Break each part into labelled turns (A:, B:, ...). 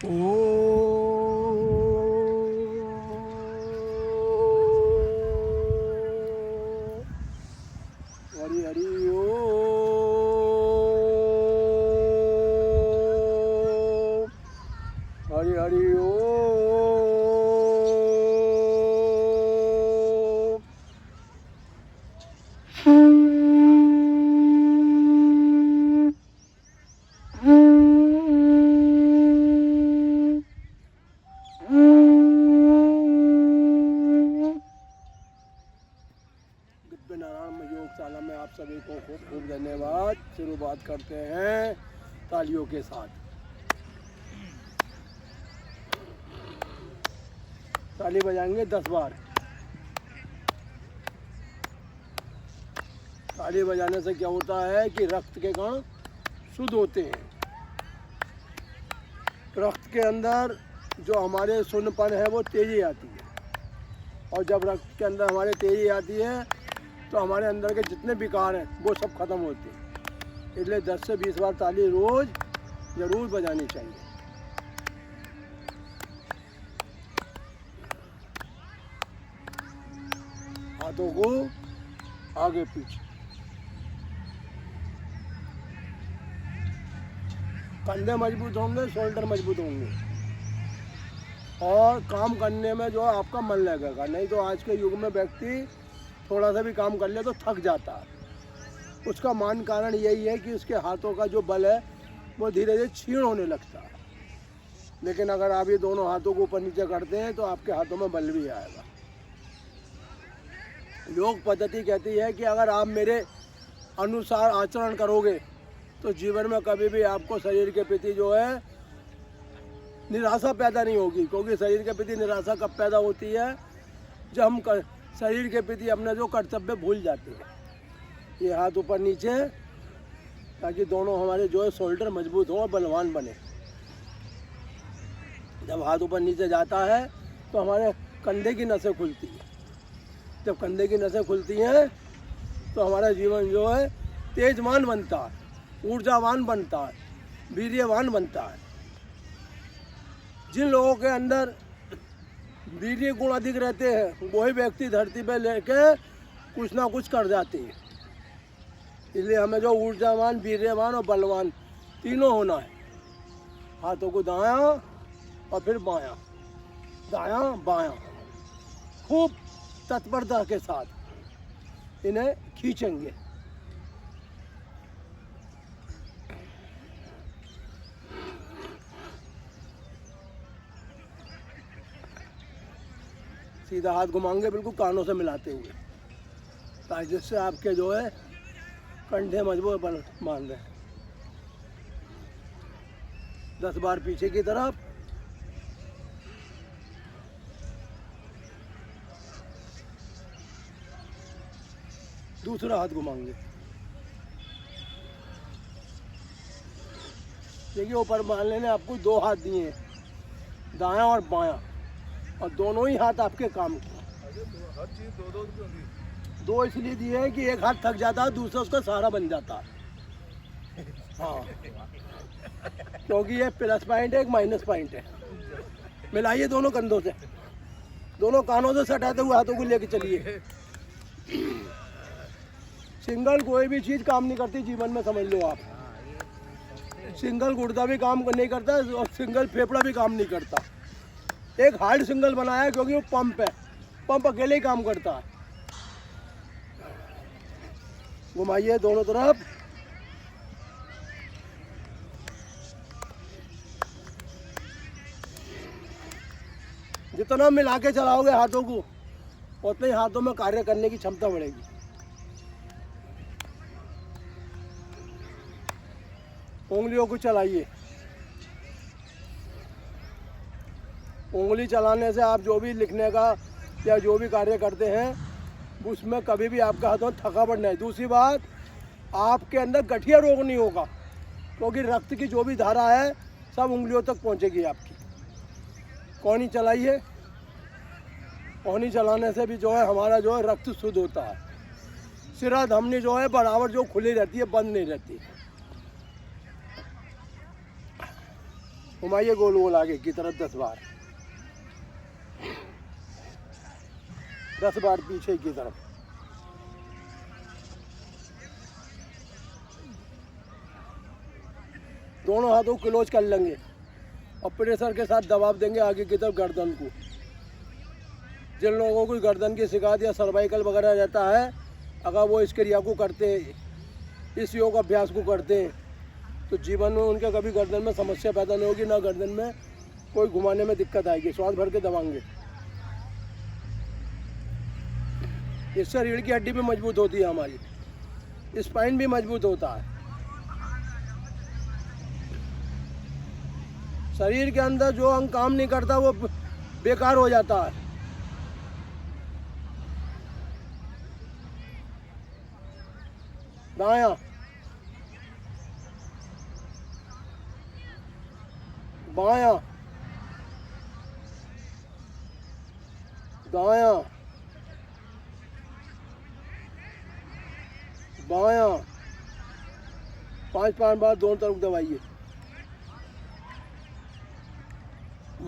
A: हरि हरि ओ, हरि हरि ओ। दिव्य नारायण योगशाला में आप सभी को खूब खूब धन्यवाद। शुरुआत करते हैं तालियों के साथ। ताली बजाएंगे 10 बार। ताली बजाने से क्या होता है कि रक्त के कण शुद्ध होते हैं। रक्त के अंदर जो हमारे शून्यपन है वो तेजी आती है, और जब रक्त के अंदर हमारे तेजी आती है तो हमारे अंदर के जितने विकार हैं वो सब खत्म होते हैं। इसलिए 10 से 20 बार ताली रोज जरूर बजानी चाहिए। हाथों को आगे पीछे, कंधे मजबूत होंगे, शोल्डर मजबूत होंगे, और काम करने में जो है आपका मन लगेगा। नहीं तो आज के युग में व्यक्ति थोड़ा सा भी काम कर ले तो थक जाता है। उसका मान कारण यही है कि उसके हाथों का जो बल है वो धीरे धीरे क्षीण होने लगता है। लेकिन अगर आप ये दोनों हाथों को ऊपर नीचे करते हैं तो आपके हाथों में बल भी आएगा। योग पद्धति कहती है कि अगर आप मेरे अनुसार आचरण करोगे तो जीवन में कभी भी आपको शरीर के प्रति जो है निराशा पैदा नहीं होगी। क्योंकि शरीर के प्रति निराशा कब पैदा होती है? जब हम शरीर के प्रति अपने जो कर्तव्य भूल जाते हैं। ये हाथ ऊपर नीचे, ताकि दोनों हमारे जो है शोल्डर मजबूत हो और बलवान बने। जब हाथ ऊपर नीचे जाता है तो हमारे कंधे की नसें खुलती हैं। जब कंधे की नसें खुलती हैं तो हमारा जीवन जो है तेजवान बनता है, ऊर्जावान बनता है, वीर्यवान बनता है। जिन लोगों के अंदर वीर्य गुण अधिक रहते हैं वही व्यक्ति धरती पे लेके कुछ ना कुछ कर जाते हैं। इसलिए हमें जो ऊर्जावान, वीर्यवान और बलवान तीनों होना है। हाथों को दायां और फिर बायां, दायां बायां, खूब तत्परता के साथ इन्हें खींचेंगे। सीधा हाथ घुमाएंगे बिल्कुल कानों से मिलाते हुए, ताकि जिससे आपके जो है कंधे मजबूत मान रहे हैं। 10 बार पीछे की तरफ, दूसरा हाथ घुमाएंगे। देखिए ऊपर मानने ने आपको 2 हाथ दिए हैं, दायां और बायां, और दोनों ही हाथ आपके काम के। हर चीज दो इसलिए दिए हैं कि एक हाथ थक जाता है, दूसरा उसका सहारा बन जाता है। हाँ, क्योंकि ये प्लस पॉइंट है, एक माइनस पॉइंट है। मिलाइए दोनों कंधों से, दोनों कानों से सटाते हुए हाथों को लेके चलिए। सिंगल कोई भी चीज काम नहीं करती जीवन में, समझ लो आप। सिंगल गुर्दा भी काम नहीं करता और सिंगल फेफड़ा भी काम नहीं करता। एक हार्ड सिंगल बनाया है क्योंकि वो पंप है, पंप अकेले ही काम करता है। घुमाइए दोनों तरफ। जितना मिला के चलाओगे हाथों को, उतने ही हाथों में कार्य करने की क्षमता बढ़ेगी। उंगलियों को चलाइए। उंगली चलाने से आप जो भी लिखने का या जो भी कार्य करते हैं उसमें कभी भी आपके हाथों में थकावट नहीं। दूसरी बात, आपके अंदर गठिया रोग नहीं होगा, क्योंकि रक्त की जो भी धारा है सब उंगलियों तक पहुंचेगी आपकी। कौनी चलाइए। कौनी चलाने से भी जो है हमारा जो है रक्त शुद्ध होता है। सिरा धमनी जो है बराबर जो खुली रहती है, बंद नहीं रहती। घुमाइए गोल गोल आगे की तरफ 10 बार, 10 बार पीछे की तरफ। दोनों हाथों को क्लोज कर लेंगे और प्रेशर के साथ दबाव देंगे आगे की तरफ गर्दन को। जिन लोगों को गर्दन की शिकायत या सर्वाइकल वगैरह रहता है, अगर वो इस क्रिया को करते हैं, इस योग अभ्यास को करते हैं, तो जीवन में उनके कभी गर्दन में समस्या पैदा नहीं होगी, ना गर्दन में कोई घुमाने में दिक्कत आएगी। श्वास भर के दबाएंगे, इससे रीढ़ की हड्डी भी मजबूत होती है, हमारी स्पाइन भी मजबूत होता है। शरीर के अंदर जो अंग काम नहीं करता वो बेकार हो जाता है। दायां, बायां, दायां, बायां, 5-5 बार दोनों तरफ दबाइए।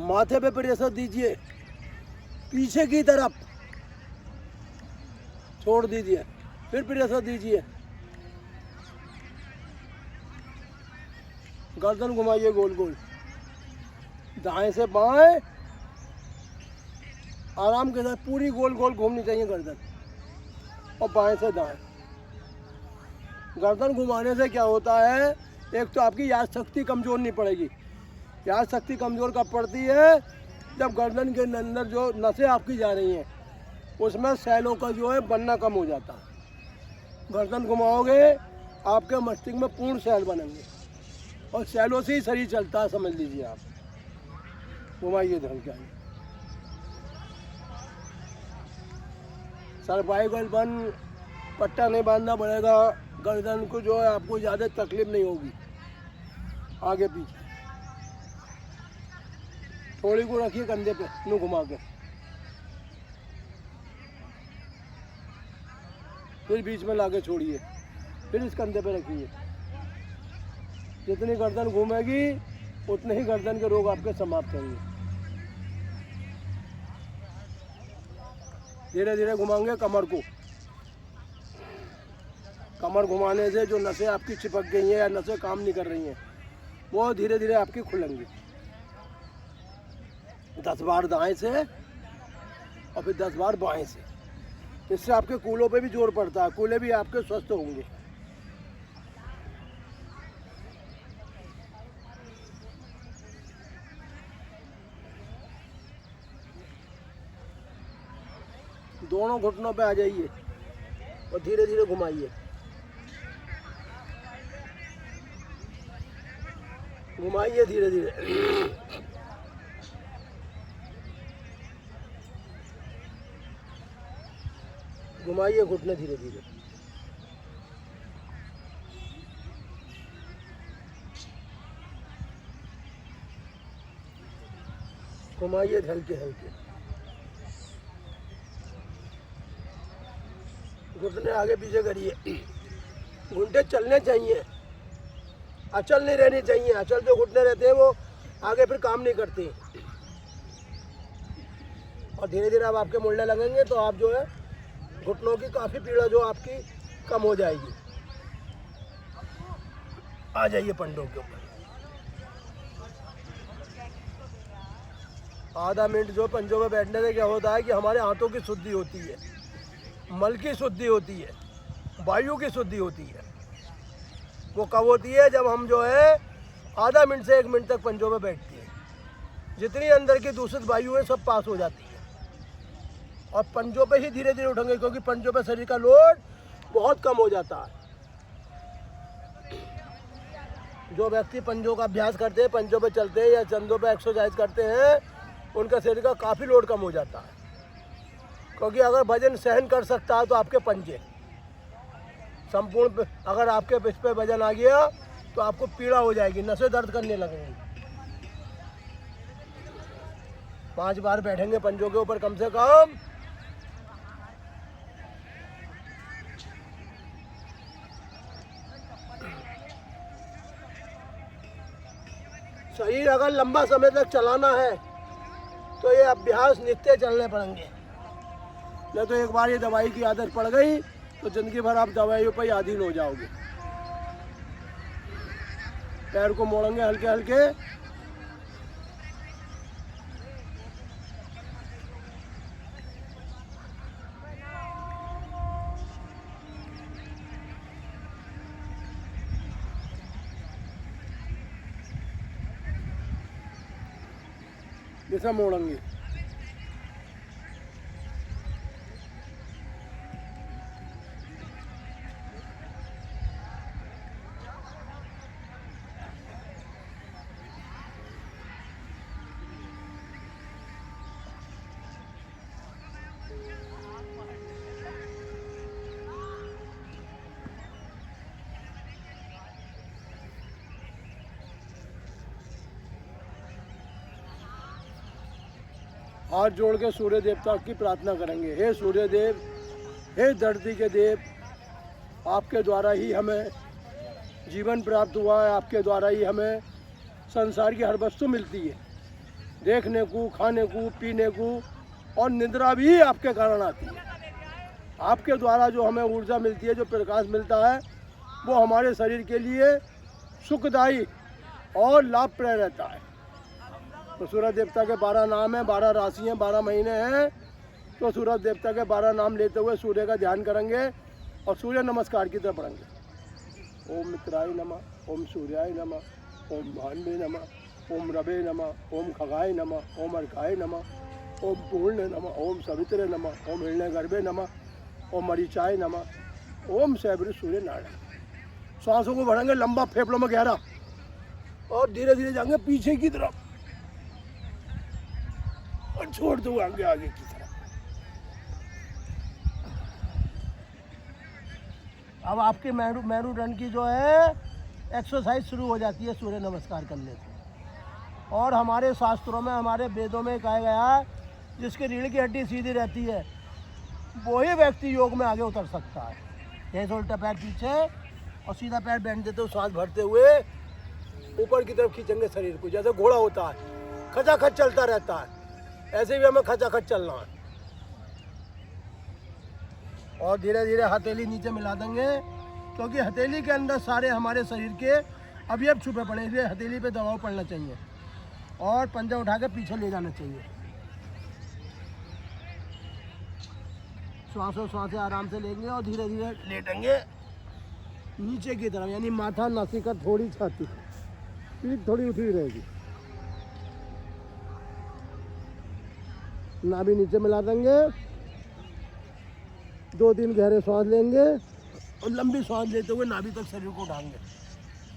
A: माथे पे प्रेशर दीजिए, पीछे की तरफ छोड़ दीजिए, फिर प्रेशर दीजिए। गर्दन घुमाइए गोल गोल, दाएं से बाएं, आराम के साथ पूरी गोल गोल घूमनी चाहिए गर्दन, और बाएं से दाएं। गर्दन घुमाने से क्या होता है, एक तो आपकी याद शक्ति कमज़ोर नहीं पड़ेगी। याद शक्ति कमज़ोर कब पड़ती है, जब गर्दन के अंदर जो नसें आपकी जा रही हैं उसमें सेलों का जो है बनना कम हो जाता है। गर्दन घुमाओगे आपके मस्तिष्क में पूर्ण सेल बनेंगे, और सेलों से ही शरीर चलता है, समझ लीजिए आप। घुमाइए ढंग के, सर्वाइकल बंद, पट्टा नहीं बांधना पड़ेगा। गर्दन को जो है आपको ज़्यादा तकलीफ नहीं होगी। आगे पीछे थोड़ी को रखिए कंधे पे, यूँ घुमा के, फिर बीच में लाके छोड़िए, फिर इस कंधे पे रखिए। जितनी गर्दन घूमेगी उतने ही गर्दन के रोग आपके समाप्त होंगे। धीरे धीरे घुमाएंगे कमर को। कमर घुमाने से जो नसें आपकी चिपक गई हैं या नसें काम नहीं कर रही हैं, वो धीरे धीरे आपकी खुलेंगी। 10 बार दाएं से और फिर 10 बार बाएं से। इससे आपके कूलों पे भी जोर पड़ता है, कूले भी आपके स्वस्थ होंगे। दोनों घुटनों पे आ जाइए और धीरे धीरे घुमाइए। घुमाइए धीरे धीरे, घुमाइए घुटने धीरे धीरे। घुमाइए हल्के हल्के, घुटने आगे पीछे करिए। घुटने चलने चाहिए, अचल नहीं रहनी चाहिए। अचल जो घुटने रहते हैं वो आगे फिर काम नहीं करते। और धीरे धीरे अब आपके मुड़ने लगेंगे तो आप जो है घुटनों की काफ़ी पीड़ा जो आपकी कम हो जाएगी। आ जाइए पंडों के ऊपर। आधा मिनट जो पंजों में बैठने से क्या होता है कि हमारे हाथों की शुद्धि होती है, मल की शुद्धि होती है, वायु की शुद्धि होती है। वो कब होती है, जब हम जो है आधा मिनट से 1 मिनट तक पंजों में बैठते हैं। जितनी अंदर की दूषित वायु है सब पास हो जाती है, और पंजों पे ही धीरे धीरे उठेंगे, क्योंकि पंजों पे शरीर का लोड बहुत कम हो जाता है। जो व्यक्ति पंजों का अभ्यास करते हैं, पंजों पे चलते हैं या चंदों पे एक्सरसाइज करते हैं, उनका शरीर का काफ़ी लोड कम हो जाता है। क्योंकि अगर वजन सहन कर सकता है तो आपके पंजे संपूर्ण, अगर आपके इस पे वजन आ गया तो आपको पीड़ा हो जाएगी, नसें दर्द करने लगेंगी। 5 बार बैठेंगे पंजों के ऊपर कम से कम। शरीर अगर लंबा समय तक चलाना है तो ये अभ्यास नित्य चलने पड़ेंगे। नहीं तो एक बार ये दवाई की आदत पड़ गई तो जिंदगी भर आप दवाइयों पर ही अधीन हो जाओगे। पैर को मोड़ेंगे हल्के हल्के। जैसा मोड़ेंगे। हाथ जोड़ के सूर्य देवता की प्रार्थना करेंगे। हे सूर्य देव, हे धरती के देव, आपके द्वारा ही हमें जीवन प्राप्त हुआ है, आपके द्वारा ही हमें संसार की हर वस्तु मिलती है, देखने को, खाने को, पीने को, और निद्रा भी आपके कारण आती है। आपके द्वारा जो हमें ऊर्जा मिलती है, जो प्रकाश मिलता है, वो हमारे शरीर के लिए सुखदायी और लाभप्रद रहता है। तो सूरज देवता के 12 नाम हैं, 12 राशि हैं, 12 महीने हैं। तो सूरज देवता के 12 नाम लेते हुए सूर्य का ध्यान करेंगे और सूर्य नमस्कार की तरफ पढ़ेंगे। ओम मित्राय नमः, ओम सूर्याय नमः, ओम भान्वे नमः, ओम रवे नमः, ओम खगाय नमः, ओम अर्काय नमः, ओम पूर्ण नमः, ओम सवित्रे नमः, ओम हिरण्यगर्भे नमः, ओम मरीचाय नमः, ओम सैबृ सूर्य नारायण। सांसों को बढ़ाएंगे लंबा, फेफड़ों में गहरा, और धीरे धीरे जाएंगे पीछे की तरफ और छोड़ दो आगे आगे की तरफ। अब आपके मेरुदंड की जो है एक्सरसाइज शुरू हो जाती है सूर्य नमस्कार करने से। और हमारे शास्त्रों में, हमारे वेदों में कहा गया है, जिसकी रीढ़ की हड्डी सीधी रहती है वही व्यक्ति योग में आगे उतर सकता है। जैसे उल्टा पैर पीछे और सीधा पैर बैंड देते हुए, सांस भरते हुए ऊपर की तरफ खींचेंगे शरीर को। जैसे घोड़ा होता है, खचाखच चलता रहता है, ऐसे भी हमें खचाखच चलना है। और धीरे धीरे हथेली नीचे मिला देंगे, क्योंकि हथेली के अंदर सारे हमारे शरीर के अवयव छुपे पड़े, इसलिए हथेली पे दबाव पड़ना चाहिए और पंजा उठा के पीछे ले जाना चाहिए। श्वासें आराम से लेंगे और धीरे धीरे लेटेंगे नीचे की तरफ, यानी माथा, नासिका, थोड़ी छाती, पीठ थोड़ी उठी रहेगी। नाभि नीचे मिला देंगे, 2-3 गहरे सांस लेंगे और लंबी सांस लेते हुए नाभि तक शरीर को उठाएंगे,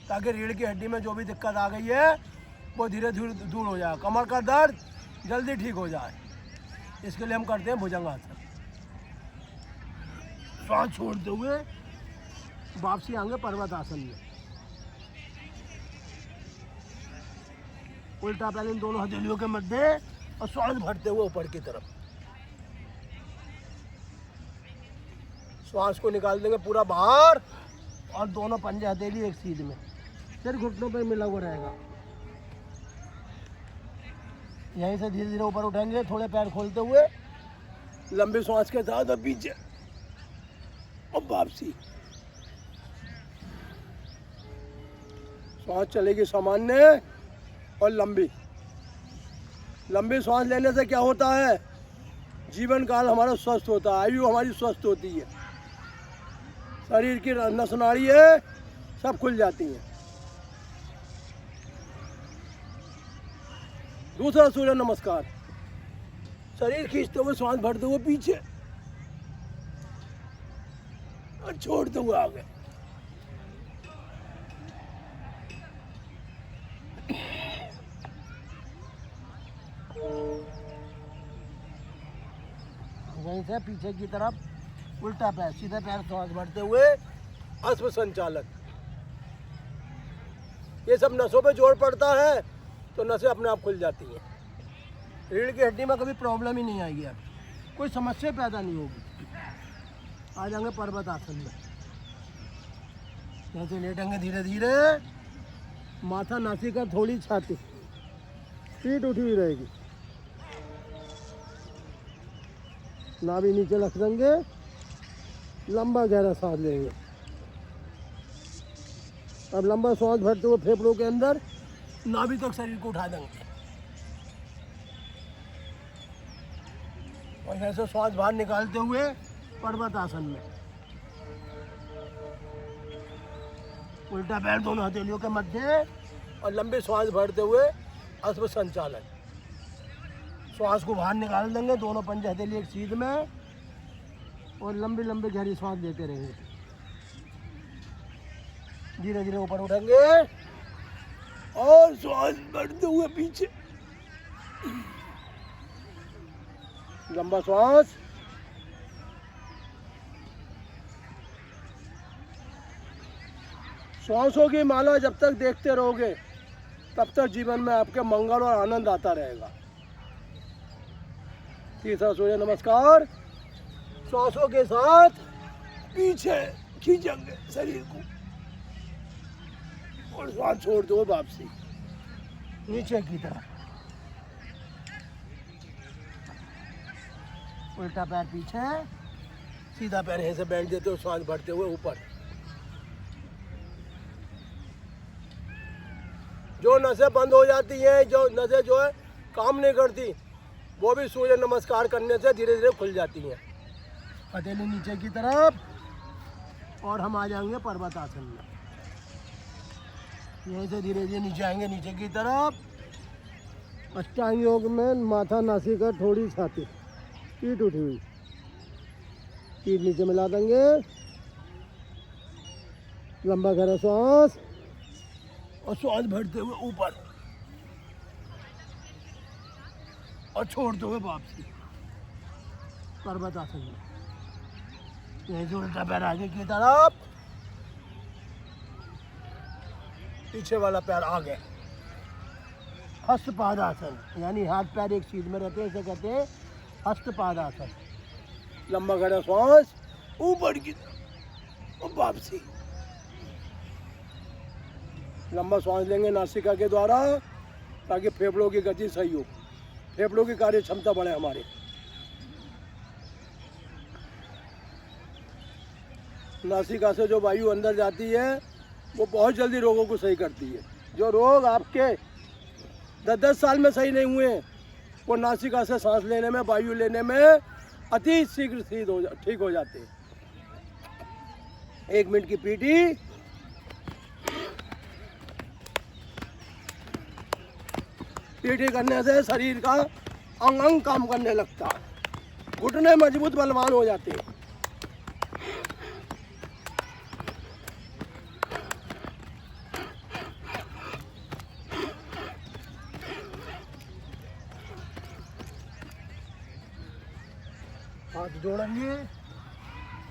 A: ताकि रीढ़ की हड्डी में जो भी दिक्कत आ गई है वो धीरे धीरे दूर हो जाए, कमर का दर्द जल्दी ठीक हो जाए। इसके लिए हम करते हैं भुजंगासन। सांस छोड़ते हुए वापसी आएंगे पर्वत आसन में। उल्टा पैर इन दोनों हथेलियों के मध्य और श्वास भरते हुए ऊपर की तरफ। श्वास को निकाल देंगे पूरा बाहर और दोनों पंजे हथेली एक सीध में, फिर घुटनों पर मिला हुआ रहेगा। यहीं से धीरे धीरे ऊपर उठाएंगे, थोड़े पैर खोलते हुए लंबी श्वास के साथ, और पीछे और वापसी। श्वास चलेगी सामान्य और लंबी। लंबी सांस लेने से क्या होता है, जीवन काल हमारा स्वस्थ होता है, आयु हमारी स्वस्थ होती है, शरीर की नस नाड़ी है सब खुल जाती हैं। दूसरा सूर्य नमस्कार, शरीर खींचते हुए सांस भरते हुए पीछे और छोड़ते हुए आगे। वहीं से पीछे की तरफ उल्टा पैर, सीधे पैर, सांस भरते हुए अश्व संचालक। ये सब नसों पे जोर पड़ता है तो नसें अपने आप खुल जाती हैं। रीढ़ की हड्डी में कभी प्रॉब्लम ही नहीं आएगी, अब कोई समस्या पैदा नहीं होगी। आ जाएंगे पर्वत आसन में। जैसे लेटेंगे धीरे धीरे, माथा, नासिका, थोड़ी छाती, पीठ उठी हुई रहेगी, नाभि नीचे रख देंगे, लंबा गहरा सांस लेंगे। अब लंबा सांस भरते हुए फेफड़ों के अंदर नाभि तक शरीर को उठा देंगे और ऐसे सांस बाहर निकालते हुए पर्वत आसन में उल्टा पैर दोनों हथेलियों के मध्य और लंबी सांस भरते हुए अश्व संचालन। श्वास को बाहर निकाल देंगे, दोनों पंजे हथेली एक सीध में और लंबी लंबी गहरी सांस लेते रहेंगे। धीरे धीरे ऊपर उठेंगे और सांस भरते हुए पीछे, लंबा सांस। सांसों की माला जब तक देखते रहोगे तब तक जीवन में आपके मंगल और आनंद आता रहेगा। तीसरा सूर्य नमस्कार। सांसों के साथ पीछे खींचेंगे शरीर को और सांस छोड़ दो वापसी नीचे की तरफ। उल्टा पैर पीछे, सीधा पैर ऐसे बैठ देते हो, सांस भरते हुए ऊपर। जो नसें बंद हो जाती हैं, जो नसें जो है काम नहीं करती, वो भी सूर्य नमस्कार करने से धीरे धीरे खुल जाती हैं। हथेली नीचे की तरफ और हम आ जाएंगे पर्वत आसन में। यहीं से धीरे धीरे नीचे आएंगे, नीचे की तरफ। अष्टांग योग में माथा, नासिका, थोड़ी छाती, पीठ उठी हुई, पीठ नीचे मिला देंगे। लंबा गहरा सांस और सांस भरते हुए ऊपर और छोड़ते हुए वापसी पर्वत आसन में। यहीं से उल्टा पैर आगे की तरफ, पीछे वाला पैर आगे। हस्तपादासन, यानी हाथ पैर एक सीध में रहते हैं, इसे कहते हैं हस्तपादासन। लंबा गहरा सांस ऊपर की तरफ और वापसी। लंबा सांस लेंगे नासिका के द्वारा ताकि फेफड़ों की गति सही हो, फेफड़ों की कार्य क्षमता बढ़े हमारे। नासिका से जो वायु अंदर जाती है वो बहुत जल्दी रोगों को सही करती है। जो रोग आपके 10-10 साल में सही नहीं हुए वो नासिका से सांस लेने में, वायु लेने में अति शीघ्र ठीक हो जाते हैं। 1 मिनट की पीटी। पीटी करने से शरीर का अंग अंग काम करने लगता है, घुटने मजबूत बलवान हो जाते हैं। हाथ जोड़ेंगे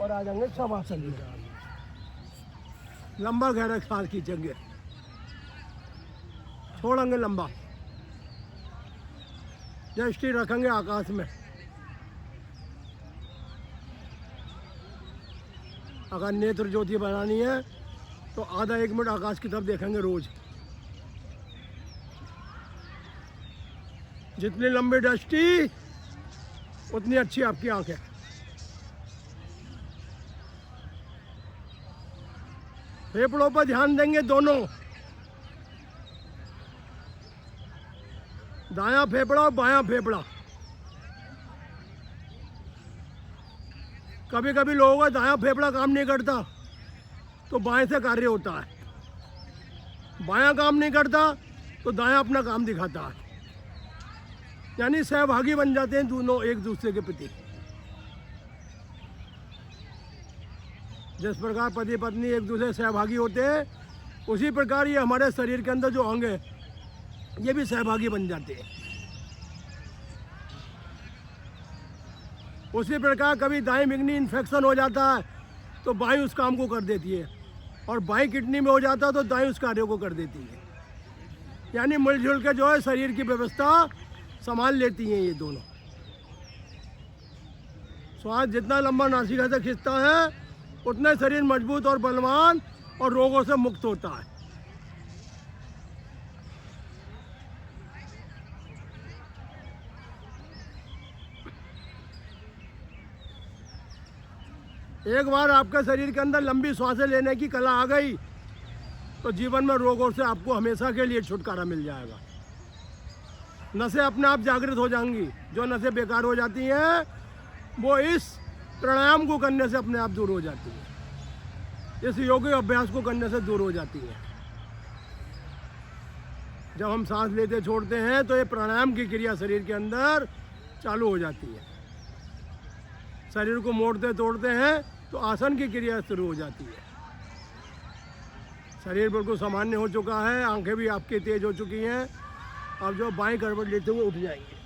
A: और आ जाएंगे शवासन में। लंबा गहरा सांस खींचेंगे, छोड़ेंगे लंबा, दृष्टि रखेंगे आकाश में। अगर नेत्र ज्योति बनानी है तो आधा 1 मिनट आकाश की तरफ देखेंगे रोज। जितनी लंबी दृष्टि उतनी अच्छी आपकी आंखें। फेफड़ों पर ध्यान देंगे दोनों, दायां फेफड़ा और बायां फेफड़ा। कभी कभी लोगों का दायां फेफड़ा काम नहीं करता तो बाएं से कार्य होता है, बायां काम नहीं करता तो दायां अपना काम दिखाता है, यानी सहभागी बन जाते हैं दोनों एक दूसरे के प्रति। जिस प्रकार पति पत्नी एक दूसरे सहभागी होते हैं उसी प्रकार ये हमारे शरीर के अंदर जो अंग है ये भी सहभागी बन जाते हैं। उसी प्रकार कभी दाएं किडनी इन्फेक्शन हो जाता है तो बाएं उस काम को कर देती है और बाएं किडनी में हो जाता है तो दाएं उस कार्य को कर देती है, यानी मिलजुल के जो है शरीर की व्यवस्था संभाल लेती हैं ये दोनों। श्वास जितना लंबा नासिका से खींचता है उतना शरीर मजबूत और बलवान और रोगों से मुक्त होता है। एक बार आपके शरीर के अंदर लंबी सांसें लेने की कला आ गई तो जीवन में रोगों से आपको हमेशा के लिए छुटकारा मिल जाएगा। नसें अपने आप जागृत हो जाएंगी। जो नसें बेकार हो जाती हैं वो इस प्राणायाम को करने से अपने आप दूर हो जाती है, इस योगी अभ्यास को करने से दूर हो जाती है। जब हम सांस लेते छोड़ते हैं तो ये प्राणायाम की क्रिया शरीर के अंदर चालू हो जाती है। शरीर को मोड़ते तोड़ते हैं तो आसन की क्रिया शुरू हो जाती है। शरीर बिल्कुल सामान्य हो चुका है, आंखें भी आपकी तेज हो चुकी हैं। अब जो बाएं करवट लेते हुए उठ जाएंगे।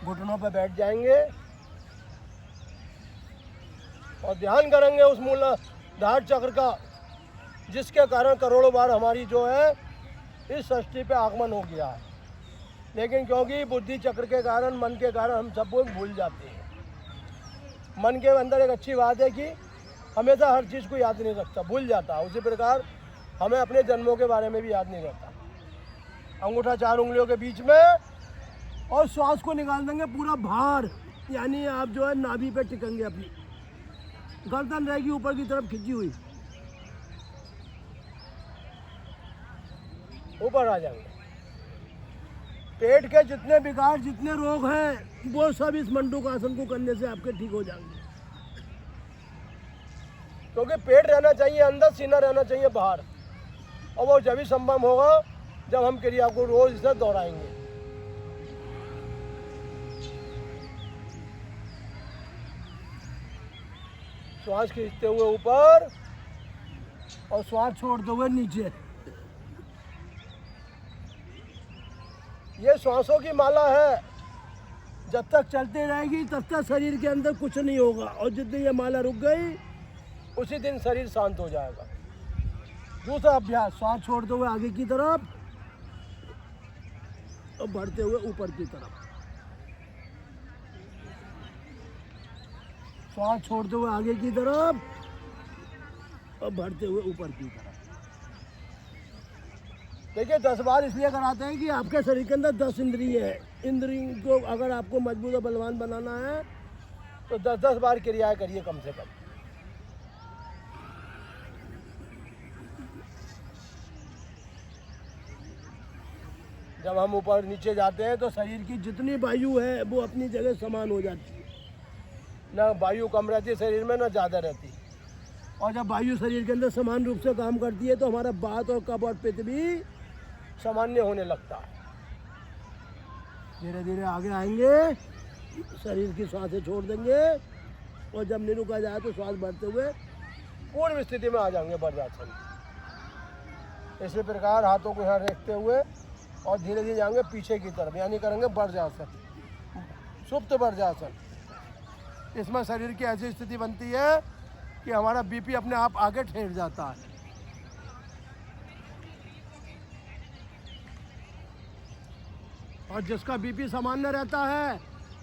A: घुटनों पर बैठ जाएंगे और ध्यान करेंगे उस मूलाधार चक्र का, जिसके कारण करोड़ों बार हमारी जो है इस सृष्टि पे आगमन हो गया है। लेकिन क्योंकि बुद्धि चक्र के कारण, मन के कारण हम सब लोग भूल जाते हैं। मन के अंदर एक अच्छी बात है कि हमेशा हर चीज़ को याद नहीं रखता, भूल जाता। उसी प्रकार हमें अपने जन्मों के बारे में भी याद नहीं रहता। अंगूठा 4 उंगलियों के बीच में और श्वास को निकाल देंगे पूरा भार, यानी आप जो है नाभि पे टिकेंगे। अपनी गर्दन रहेगी ऊपर की तरफ खिंची हुई, ऊपर आ जाएंगे। पेट के जितने विकार, जितने रोग हैं वो सब इस मंडूक आसन को करने से आपके ठीक हो जाएंगे। क्योंकि पेट रहना चाहिए अंदर, सीना रहना चाहिए बाहर, और वो जब ही संभव होगा जब हम क्रिया को रोज इसे दोहराएंगे। श्वास खींचते हुए ऊपर और श्वास छोड़ते हुए नीचे। ये श्वासों की माला है, जब तक चलती रहेगी तब तक शरीर के अंदर कुछ नहीं होगा, और जिस दिन ये माला रुक गई उसी दिन शरीर शांत हो जाएगा। दूसरा अभ्यास, श्वास छोड़ते हुए आगे की तरफ और बढ़ते हुए ऊपर की तरफ। श्वास छोड़ते हुए आगे की तरफ और बढ़ते हुए ऊपर की तरफ। देखिए 10 बार इसलिए कराते हैं कि आपके शरीर के अंदर 10 इंद्रिय है। इंद्रियों को अगर आपको मजबूत और बलवान बनाना है तो 10-10 बार क्रियाएं करिए कम से कम। जब हम ऊपर नीचे जाते हैं तो शरीर की जितनी वायु है वो अपनी जगह समान हो जाती है। ना वायु कम रहती है शरीर में, ना ज़्यादा रहती। और जब वायु शरीर के अंदर समान रूप से काम करती है तो हमारा वात और कफ और पित्त भी सामान्य होने लगता है। धीरे धीरे आगे आएंगे, शरीर की सांसें छोड़ देंगे और जब नहीं रुका जाए तो श्वास बढ़ते हुए पूर्ण स्थिति में आ जाएंगे वज्रासन। इसी प्रकार हाथों को यहाँ रखते हुए और धीरे धीरे जाएंगे पीछे की तरफ, यानी करेंगे वज्रासन, सुप्त वज्रासन। इसमें शरीर की ऐसी स्थिति बनती है कि हमारा बीपी अपने आप आगे ठहर जाता है। और जिसका बीपी सामान्य रहता है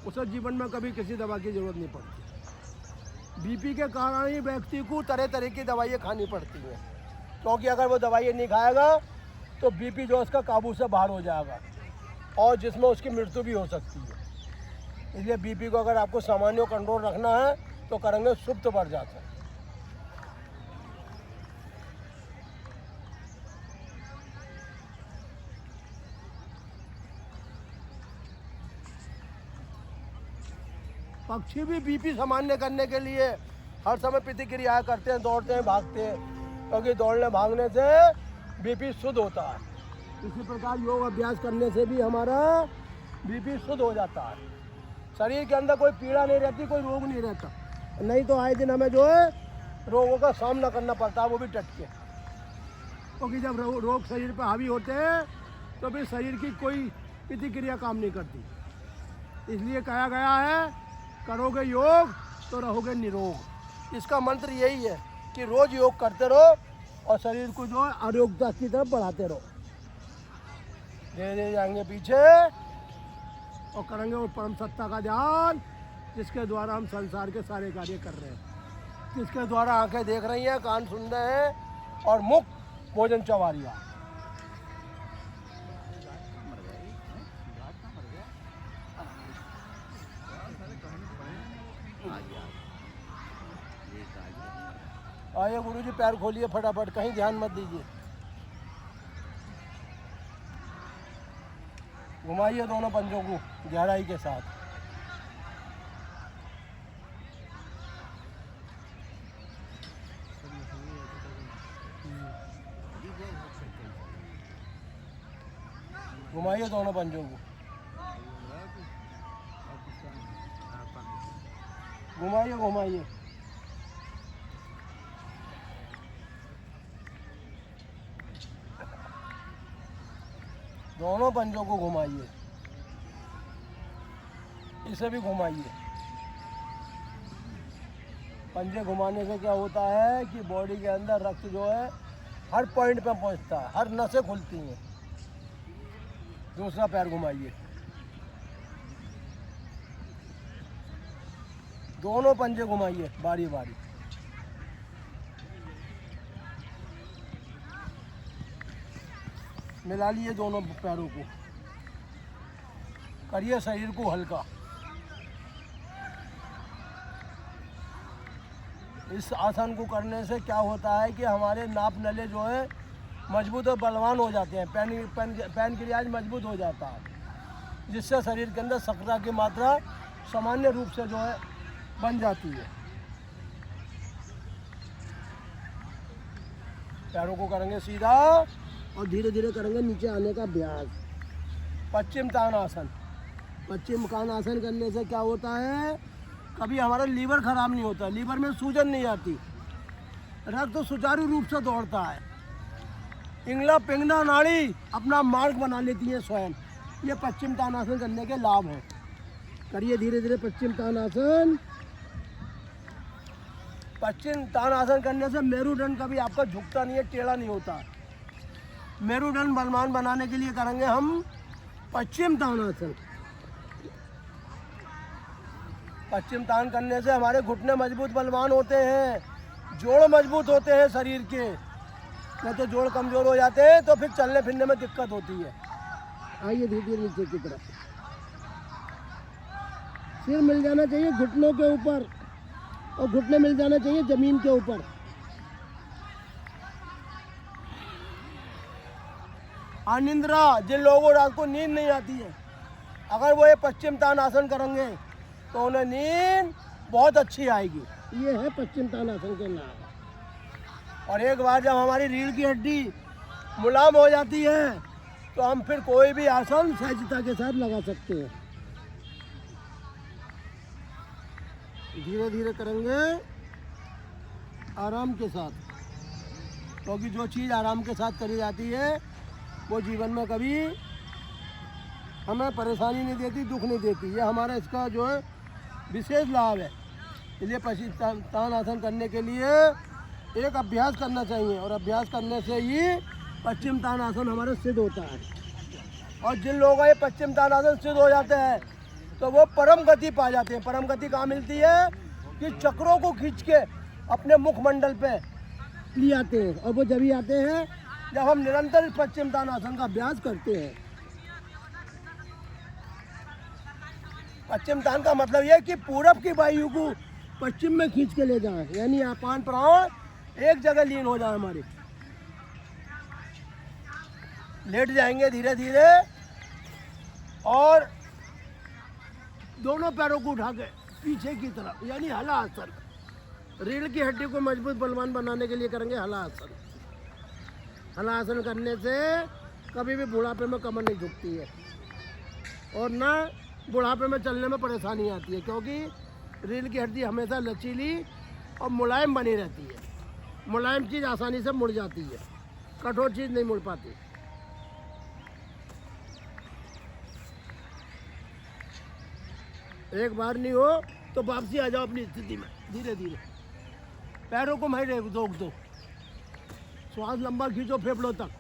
A: उसे जीवन में कभी किसी दवा की जरूरत नहीं पड़ती। बीपी के कारण ही व्यक्ति को तरह तरह की दवाइयाँ खानी पड़ती हैं, क्योंकि अगर वो दवाइयाँ नहीं खाएगा तो बीपी जो उसका काबू से बाहर हो जाएगा और जिसमें उसकी मृत्यु भी हो सकती है। इसलिए बीपी को अगर आपको सामान्य कंट्रोल रखना है तो करेंगे सुप्त वज्रासन। पक्षी भी बीपी सामान्य करने के लिए हर समय प्रतिक्रिया करते हैं, दौड़ते हैं, भागते हैं, क्योंकि दौड़ने भागने से बीपी शुद्ध होता है। इसी प्रकार योग अभ्यास करने से भी हमारा बीपी शुद्ध हो जाता है। शरीर के अंदर कोई पीड़ा नहीं रहती, कोई रोग नहीं रहता। नहीं तो आए दिन हमें जो है रोगों का सामना करना पड़ता है, वो भी टटके। क्योंकि जब रोग शरीर पर हावी होते हैं तो फिर शरीर की कोई प्रतिक्रिया काम नहीं करती। इसलिए कहा गया है करोगे योग तो रहोगे निरोग। इसका मंत्र यही है कि रोज योग करते रहो और शरीर को जो है आरोग्यता की तरफ बढ़ाते रहो। धीरे धीरे जाएंगे पीछे और करेंगे वो परम सत्ता का ध्यान, जिसके द्वारा हम संसार के सारे कार्य कर रहे हैं, जिसके द्वारा आंखें देख रही हैं, कान सुन रहे हैं और मुख भोजन चबा रहा। आइए गुरुजी, पैर खोलिए फटाफट, कहीं ध्यान मत दीजिए। घुमाइए दोनों पंजों को गहराई के साथ। घुमाइए दोनों पंजों को, घुमाइए घुमाइए। दोनों पंजों को घुमाइए, इसे भी घुमाइए। पंजे घुमाने से क्या होता है कि बॉडी के अंदर रक्त जो है हर पॉइंट पे पहुंचता है, हर नसें खुलती हैं। दूसरा पैर घुमाइए, दोनों पंजे घुमाइए बारी बारी। मिला लिए दोनों पैरों को, करिए शरीर को हल्का। इस आसन को करने से क्या होता है कि हमारे नाप नले जो है मजबूत और बलवान हो जाते हैं, पैन क्रियाज मजबूत हो जाता है, जिससे शरीर के अंदर शर्करा की मात्रा सामान्य रूप से जो है बन जाती है। पैरों को करेंगे सीधा और धीरे धीरे करेंगे नीचे आने का अभ्यास। पश्चिम तानासन। पश्चिम तानासन करने से क्या होता है, कभी हमारा लीवर खराब नहीं होता, लीवर में सूजन नहीं आती, रक्त तो सुचारू रूप से दौड़ता है, इंगला पिंगला नाड़ी अपना मार्ग बना लेती है स्वयं। ये पश्चिम तानासन करने के लाभ हैं। करिए धीरे धीरे पश्चिम तानासन। पश्चिम तानासन करने से मेरुदंड कभी आपका झुकता नहीं है, टेढ़ा नहीं होता। मेरुदंड बलवान बनाने के लिए करेंगे हम पश्चिम तानासन। पश्चिम तान करने से हमारे घुटने मजबूत बलवान होते हैं, जोड़ मजबूत होते हैं शरीर के। नहीं तो जोड़ कमजोर हो जाते हैं तो फिर चलने फिरने में दिक्कत होती है। आइए धीरे धीरे नीचे की तरफ। सिर मिल जाना चाहिए घुटनों के ऊपर और घुटने मिल जाना चाहिए जमीन के ऊपर। अनिद्रा, जिन लोगों को रात को नींद नहीं आती है, अगर वो ये पश्चिम तानासन करेंगे तो उन्हें नींद बहुत अच्छी आएगी। ये है पश्चिम तानासन के लाभ। और एक बार जब हमारी रीढ़ की हड्डी मुलायम हो जाती है तो हम फिर कोई भी आसन सहजता के साथ लगा सकते हैं। धीरे धीरे करेंगे आराम के साथ, क्योंकि जो चीज़ आराम के साथ करी जाती है वो जीवन में कभी हमें परेशानी नहीं देती, दुख नहीं देती। ये हमारा इसका जो है विशेष लाभ है। इसलिए पश्चिम तानासन करने के लिए एक अभ्यास करना चाहिए और अभ्यास करने से ही पश्चिम तानासन हमारा सिद्ध होता है। और जिन लोगों का ये पश्चिम तानासन सिद्ध हो जाते हैं तो वो परम गति पा जाते हैं। परम गति कहाँ मिलती है कि चक्रों को खींच के अपने मुखमंडल पे ले आते हैं। और वो जब ही आते हैं जब हम निरंतर इस पश्चिम तानासन का अभ्यास करते हैं। पश्चिम तान का मतलब यह है कि पूरब की वायु को पश्चिम में खींच के ले जाए, यानी अपान प्राण एक जगह लीन हो जाए हमारे। लेट जाएंगे धीरे धीरे और दोनों पैरों को उठा के पीछे की तरफ, यानी हला आसन। रीढ़ की हड्डी को मजबूत बलवान बनाने के लिए करेंगे हला आसन। हला आसन करने से कभी भी बुढ़ापे में कमर नहीं झुकती है और ना बुढ़ापे में चलने में परेशानी आती है, क्योंकि रीढ़ की हड्डी हमेशा लचीली और मुलायम बनी रहती है। मुलायम चीज़ आसानी से मुड़ जाती है, कठोर चीज़ नहीं मुड़ पाती। एक बार नहीं हो तो वापसी आ जाओ अपनी स्थिति में। धीरे धीरे पैरों को मैं रोक दो, श्वास लंबा खींचो फेफड़ों तक,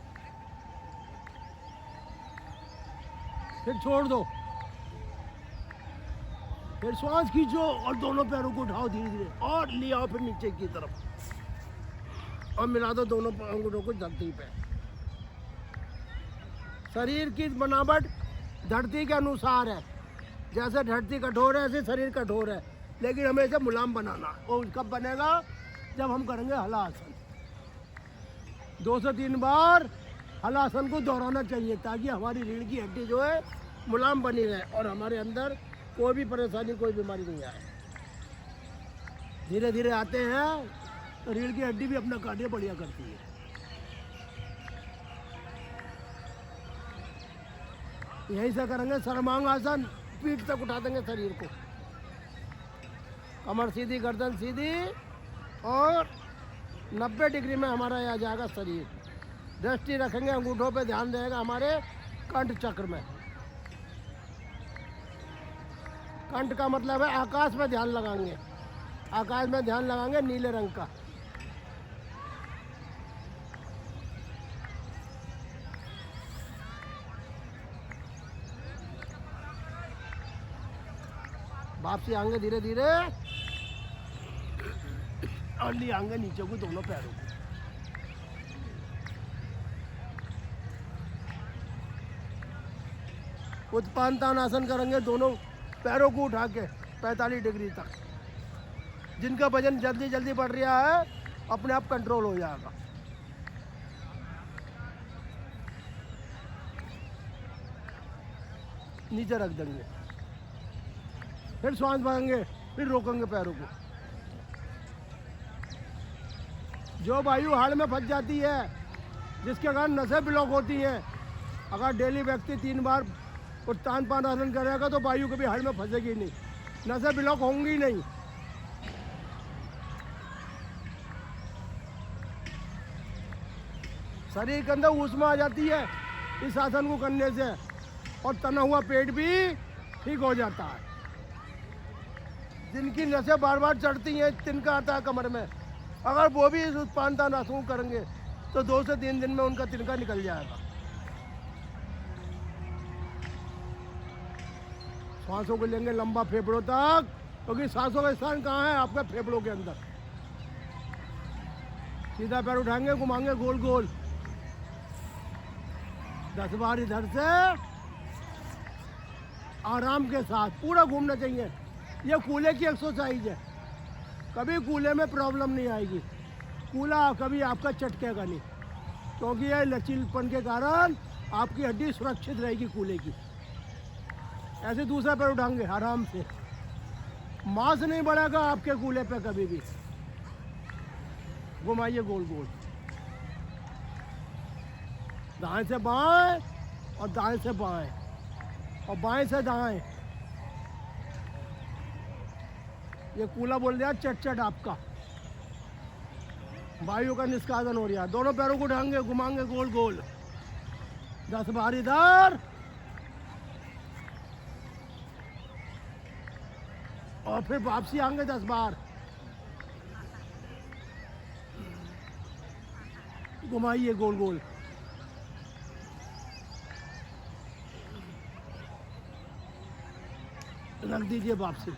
A: फिर छोड़ दो, फिर श्वास खींचो और दोनों पैरों को उठाओ धीरे धीरे और ले आओ फिर नीचे की तरफ और मिला दो दोनों अंगूठों को धरती पे। शरीर की बनावट धरती के अनुसार है। जैसे धरती कठोर है ऐसे शरीर कठोर है, लेकिन हमें इसे मुलायम बनाना। और कब बनेगा? जब हम करेंगे हलासन। 2 से 3 बार हलासन को दोहराना चाहिए ताकि हमारी रीढ़ की हड्डी जो है मुलायम बनी रहे और हमारे अंदर कोई भी परेशानी, कोई बीमारी नहीं आए। धीरे धीरे आते हैं तो रीढ़ की हड्डी भी अपना कार्य बढ़िया करती है। यहीं से करेंगे सर्वांग आसन, पीठ तक उठा देंगे शरीर को, कमर सीधी, गर्दन सीधी, और 90 डिग्री में हमारा आ जाएगा शरीर। दृष्टि रखेंगे, अंगूठों पे ध्यान रहेगा हमारे कंठ चक्र में। कंठ का मतलब है आकाश में ध्यान लगाएंगे, आकाश में ध्यान लगाएंगे नीले रंग का। वापसी आएंगे धीरे धीरे और ले आएंगे नीचे को दोनों पैरों को। उत्पन्न तानासन करेंगे दोनों पैरों को उठा के 45 डिग्री तक। जिनका वजन जल्दी जल्दी बढ़ रहा है अपने आप कंट्रोल हो जाएगा। नीचे रख देंगे, फिर श्वास भरेंगे, फिर रोकेंगे पैरों को। जो वायु हाड़ में फंस जाती है, जिसके कारण नसें ब्लॉक होती हैं, अगर डेली व्यक्ति 3 बार उत्तान पानासन करेगा तो वायु कभी हाड़ में फंसेगी नहीं, नसें ब्लॉक होंगी नहीं। शरीर के अंदर ऊष्मा आ जाती है इस आसन को करने से, और तना हुआ पेट भी ठीक हो जाता है। जिनकी नसें बार बार चढ़ती हैं, तिनका आता है कमर में, अगर वो भी इस उत्तान तानासन करेंगे तो 2 से 3 दिन में उनका तिनका निकल जाएगा। सांसों को लेंगे लंबा फेफड़ों तक, क्योंकि सांसों का स्थान कहाँ है? आपके फेफड़ों के अंदर। सीधा पैर उठाएंगे, घुमाएंगे गोल गोल 10 बार इधर से, आराम के साथ पूरा घूमना चाहिए। ये कूल्हे की एक्सरसाइज है, कभी कूल्हे में प्रॉब्लम नहीं आएगी। कूल्हा कभी आपका चटकेगा नहीं, क्योंकि ये लचीलपन के कारण आपकी हड्डी सुरक्षित रहेगी कूल्हे की। ऐसे दूसरा पैर उठाएंगे आराम से, मांस नहीं बढ़ेगा आपके कूल्हे पे कभी भी। घुमाइए गोल गोल, दाएं से बाएं और दाएं से बाएं और बाएं से दाएं। ये कूल्हा बोल दिया चट चट आपका, वायु का निष्कासन हो रहा है। दोनों पैरों को उठाएंगे, घुमाएंगे गोल गोल 10 बार इधर और फिर वापसी आएंगे 10 बार। घुमाइए गोल गोल, रख दीजिए वापसी।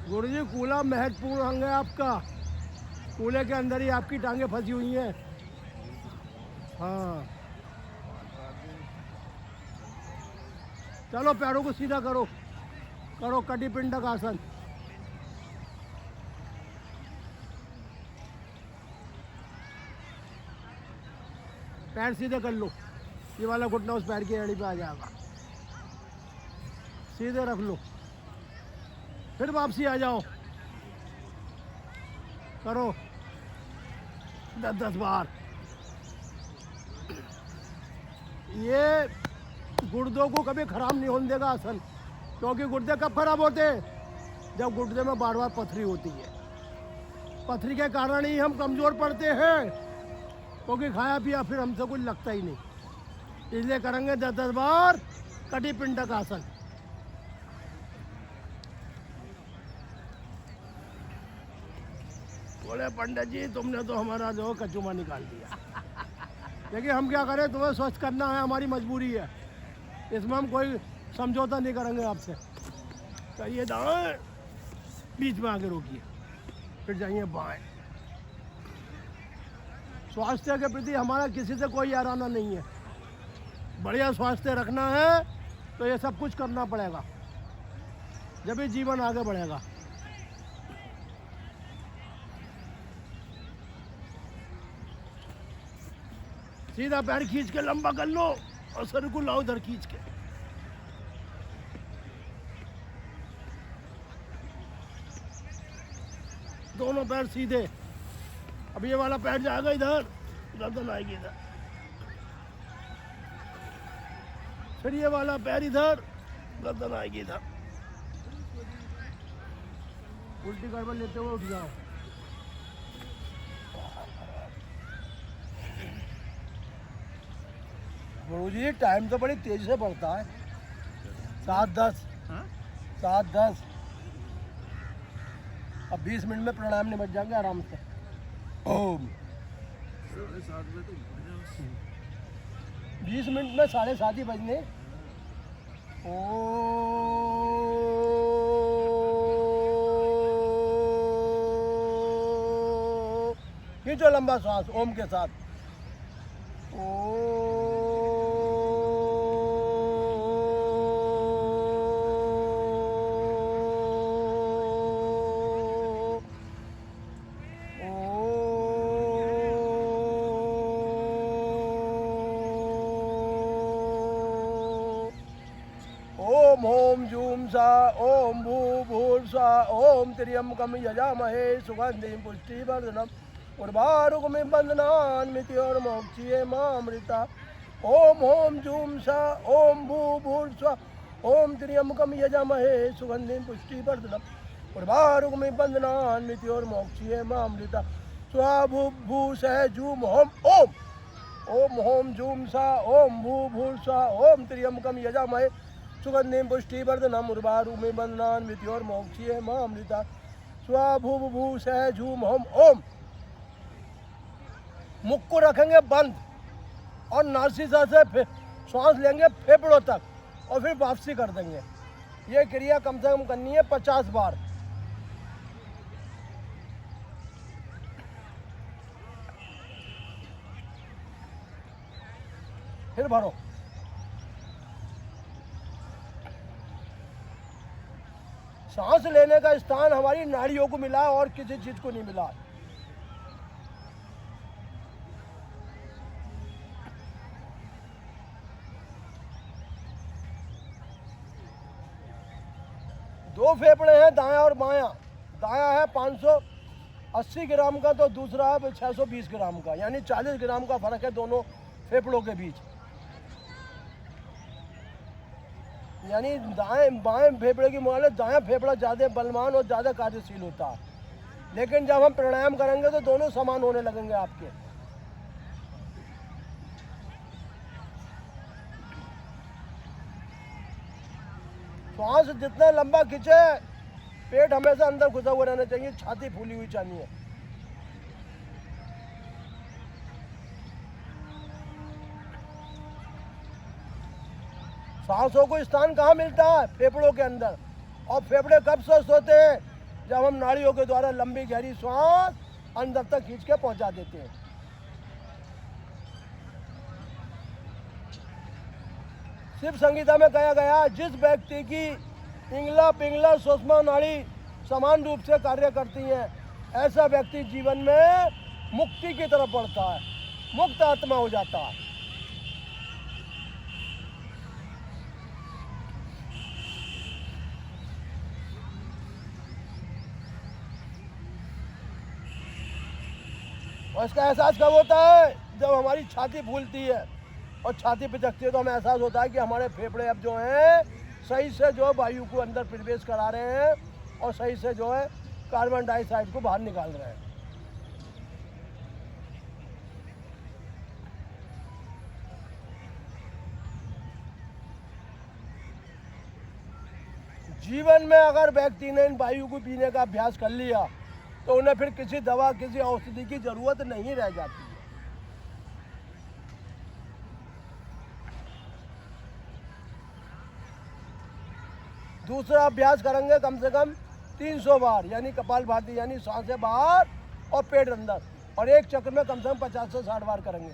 A: गुरु जी कूल्हा महत्वपूर्ण अंग है आपका, कूल्हे के अंदर ही आपकी टांगे फंसी हुई हैं। हाँ, चलो पैरों को सीधा करो, करो कटी पिंडक आसन। पैर सीधे कर लो, ये वाला घुटना उस पैर की एड़ी पे आ जाएगा। सीधे रख लो, फिर वापसी आ जाओ, करो 10-10 बार। ये गुर्दों को कभी खराब नहीं होने देगा आसन, क्योंकि गुर्दे कब खराब होते हैं? जब गुर्दे में बार बार पथरी होती है। पथरी के कारण ही हम कमज़ोर पड़ते हैं, क्योंकि खाया पिया फिर हमसे कुछ लगता ही नहीं। इसलिए करेंगे 10-10 बार कटी पिंडक आसन। बोले पंडित जी तुमने तो हमारा जो कचुमा निकाल दिया। देखिए हम क्या करें, तुम्हें स्वस्थ करना है, हमारी मजबूरी है, इसमें हम कोई समझौता नहीं करेंगे आपसे। कहिए दाएं, बीच में आगे रोकिए, फिर जाइए बाएं। स्वास्थ्य के प्रति हमारा किसी से कोई याराना नहीं है। बढ़िया स्वास्थ्य रखना है तो ये सब कुछ करना पड़ेगा, जब भी जीवन आगे बढ़ेगा। सीधा पैर खींच के लंबा कर लो और सर को लाओ इधर खींच के। दोनों पैर सीधे। अब ये वाला पैर जाएगा इधर, गर्दन आएगी इधर। फिर ये वाला पैर इधर, गर्दन आएगी इधर। उल्टी गड़बड़ लेते हुए उठ जाओ। गुरु जी टाइम तो बड़ी तेजी से बढ़ता है। 7:10 7:10। अब 20 मिनट में प्राणायाम निपट जाएंगे आराम से। ओम 20 मिनट में 7:30 ही बजने। ओ खींचो लंबा श्वास ओम के साथ। ओम ओम जूम सा ओम भू भूर सा ओम त्र्यंबकम यजामहे सुगंधिं पुष्टिवर्धनम् उर्वारुकमिव बन्धनान् मृत्योर्मोक्षये मामृता। ओम ओम जूम सा ओम भू भूर स्वा ओम त्र्यंबकम यजामहे सुगंधिं पुष्टिवर्धनम् उर्वारुकमिव बन्धनान् मृत्योर्मोक्षये मामृता। स्वा भू भू सह जूम ओम ओम ओम ओम जूम सा ओम भू भूर स्वा ओम त्र्यंबकम यजामहे सुगंधिं पुष्टिवर्धनम् उर्वारुकमिव बन्धनान् मृत्योर्मोक्षये मामृता। स्वा भू भू सह जूम ओम। मुख को रखेंगे बंद और नासिका से श्वास लेंगे फेफड़ों तक और फिर वापसी कर देंगे। ये क्रिया कम से कम करनी है 50 बार। फिर भरो। सांस लेने का स्थान हमारी नाड़ियों को मिला और किसी चीज को नहीं मिला। दो फेफड़े हैं दायां और बायां। दायां है 580 ग्राम का तो दूसरा है 620 ग्राम का, यानी 40 ग्राम का फर्क है दोनों फेफड़ों के बीच। यानी दाएं बाएं फेफड़े की मुकाबले दायां फेफड़ा ज़्यादा बलवान और ज़्यादा कार्यशील होता है। लेकिन जब हम प्राणायाम करेंगे तो दोनों समान होने लगेंगे आपके। श्वास जितना लंबा खींचे, पेट हमेशा अंदर घुसा हुआ रहना चाहिए, छाती फूली हुई चाहिए। सांसों को स्थान कहाँ मिलता है? फेफड़ों के अंदर। और फेफड़े कब स्वस्थ होते हैं? जब हम नाड़ियों के द्वारा लंबी गहरी श्वास अंदर तक खींच के पहुंचा देते हैं। शिव संगीता में कहा गया, जिस व्यक्ति की इंगला पिंगला सुषमा नाड़ी समान रूप से कार्य करती हैं, ऐसा व्यक्ति जीवन में मुक्ति की तरफ बढ़ता है, मुक्त आत्मा हो जाता है। और इसका एहसास कब होता है? जब हमारी छाती फूलती है और छाती पिचकती है तो हमें एहसास होता है कि हमारे फेफड़े अब जो हैं सही से जो वायु को अंदर प्रवेश करा रहे हैं और सही से जो है कार्बन डाइऑक्साइड को बाहर निकाल रहे हैं। जीवन में अगर व्यक्ति ने इन वायु को पीने का अभ्यास कर लिया तो उन्हें फिर किसी दवा किसी औषधि की जरूरत नहीं रह जाती है। दूसरा अभ्यास करेंगे कम से कम 300 बार, यानी कपालभाति, यानी सांसें बाहर और पेट अंदर, और एक चक्र में कम से कम 50 से 60 बार करेंगे।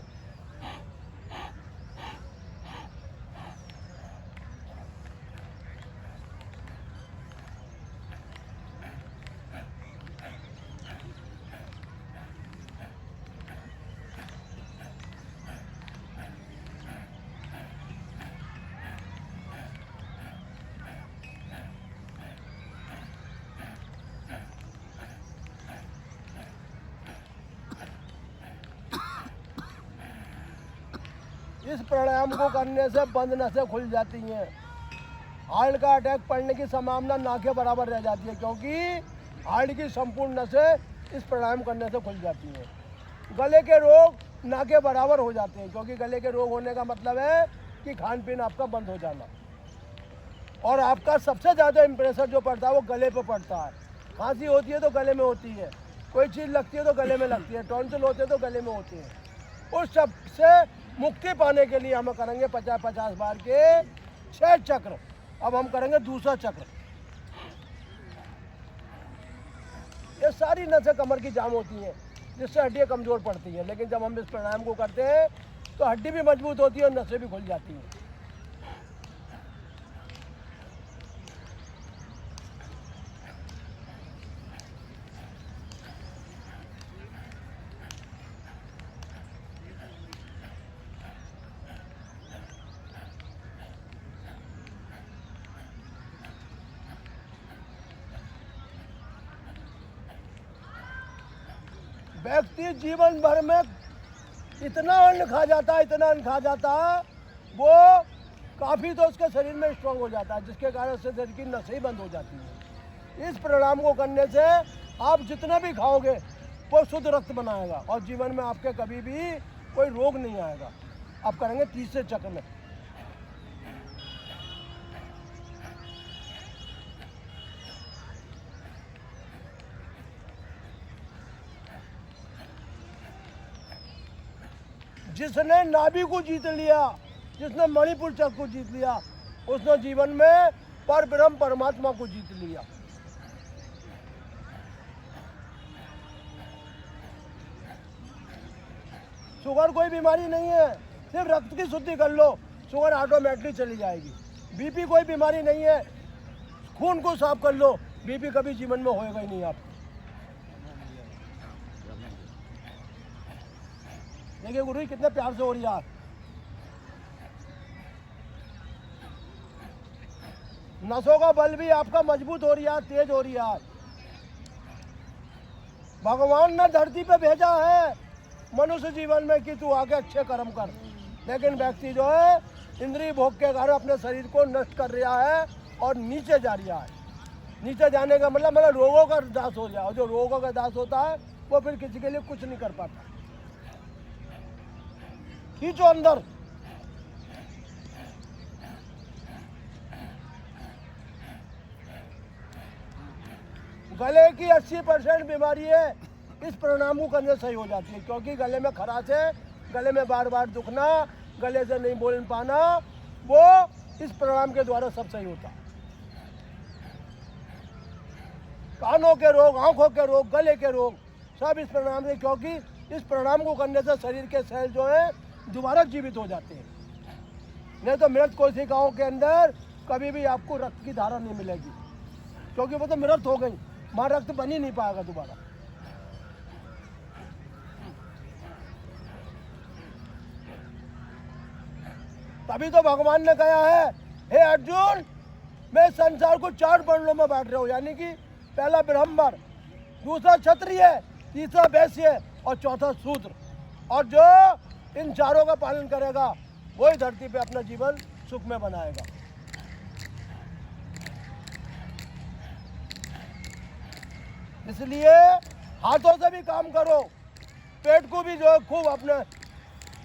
A: इस प्राणायाम को करने से बंद नसें खुल जाती हैं। हार्ट का अटैक पड़ने की संभावना ना के बराबर रह जाती है, क्योंकि हार्ट की संपूर्ण नसें इस प्राणायाम करने से खुल जाती हैं। गले के रोग ना के बराबर हो जाते हैं, क्योंकि गले के रोग होने का मतलब है कि खान पीन आपका बंद हो जाना। और आपका सबसे ज़्यादा इम्प्रेशर जो पड़ता है वो गले पे पड़ता है। खांसी होती है तो गले में होती है, कोई चीज़ लगती है तो गले में लगती है, टॉन्सिल होते हैं तो गले में होते हैं। उस सब से मुक्ति पाने के लिए हम करेंगे 50-50 बार के 6 चक्र। अब हम करेंगे दूसरा चक्र। ये सारी नसें कमर की जाम होती हैं, जिससे हड्डियाँ कमज़ोर पड़ती हैं, लेकिन जब हम इस प्राणायाम को करते हैं तो हड्डी भी मजबूत होती है और नसें भी खुल जाती हैं। व्यक्ति जीवन भर में इतना अन्न खा जाता है, इतना अन्न खा जाता है, वो काफ़ी तो उसके शरीर में स्ट्रांग हो जाता है, जिसके कारण से शरीर की नसें ही बंद हो जाती हैं। इस प्राणायाम को करने से आप जितना भी खाओगे वो शुद्ध रक्त बनाएगा और जीवन में आपके कभी भी कोई रोग नहीं आएगा। आप करेंगे तीसरे चक्र में। जिसने नाभि को जीत लिया, जिसने मणिपुर चक्र को जीत लिया, उसने जीवन में परब्रह्म परमात्मा को जीत लिया। शुगर कोई बीमारी नहीं है, सिर्फ रक्त की शुद्धि कर लो, शुगर ऑटोमेटिकली चली जाएगी। बीपी कोई बीमारी नहीं है, खून को साफ कर लो, बीपी कभी जीवन में होएगा ही नहीं आपको। देखिए गुरु जी कितने प्यार से हो रही है। नसों का बल भी आपका मजबूत हो रहा है, तेज हो रहा है। भगवान ने धरती पे भेजा है मनुष्य जीवन में कि तू आगे अच्छे कर्म कर, लेकिन व्यक्ति जो है इंद्रिय भोग के कारण अपने शरीर को नष्ट कर रहा है और नीचे जा रहा है। नीचे जाने का मतलब रोगों का दास हो रहा है, और जो रोगों का दास होता है वो फिर किसी के लिए कुछ नहीं कर पाता। खींचो अंदर। गले की 80% बीमारी है इस प्राणायाम को करने सही हो जाती है, क्योंकि गले में खराश है, गले में बार बार दुखना, गले से नहीं बोल पाना, वो इस प्राणायाम के द्वारा सब सही होता है। कानों के रोग, आंखों के रोग, गले के रोग सब इस प्राणायाम से, क्योंकि इस प्राणायाम को करने से शरीर के सेल जो है दोबारा जीवित हो जाते हैं। नहीं तो मृत कोशिकाओं के अंदर कभी भी आपको रक्त की धारा नहीं मिलेगी, क्योंकि वो तो मृत हो गई, वहाँ रक्त बन ही नहीं पाएगा दोबारा। तभी तो भगवान ने कहा है, हे अर्जुन, मैं संसार को 4 वर्णों में बांट रहा हूँ, यानी कि पहला ब्राह्मण, दूसरा क्षत्रिय, तीसरा वैश्य और चौथा शूद्र। और जो इन चारों का पालन करेगा वही धरती पे अपना जीवन सुख में बनाएगा। इसलिए हाथों से भी काम करो, पेट को भी जो खूब अपने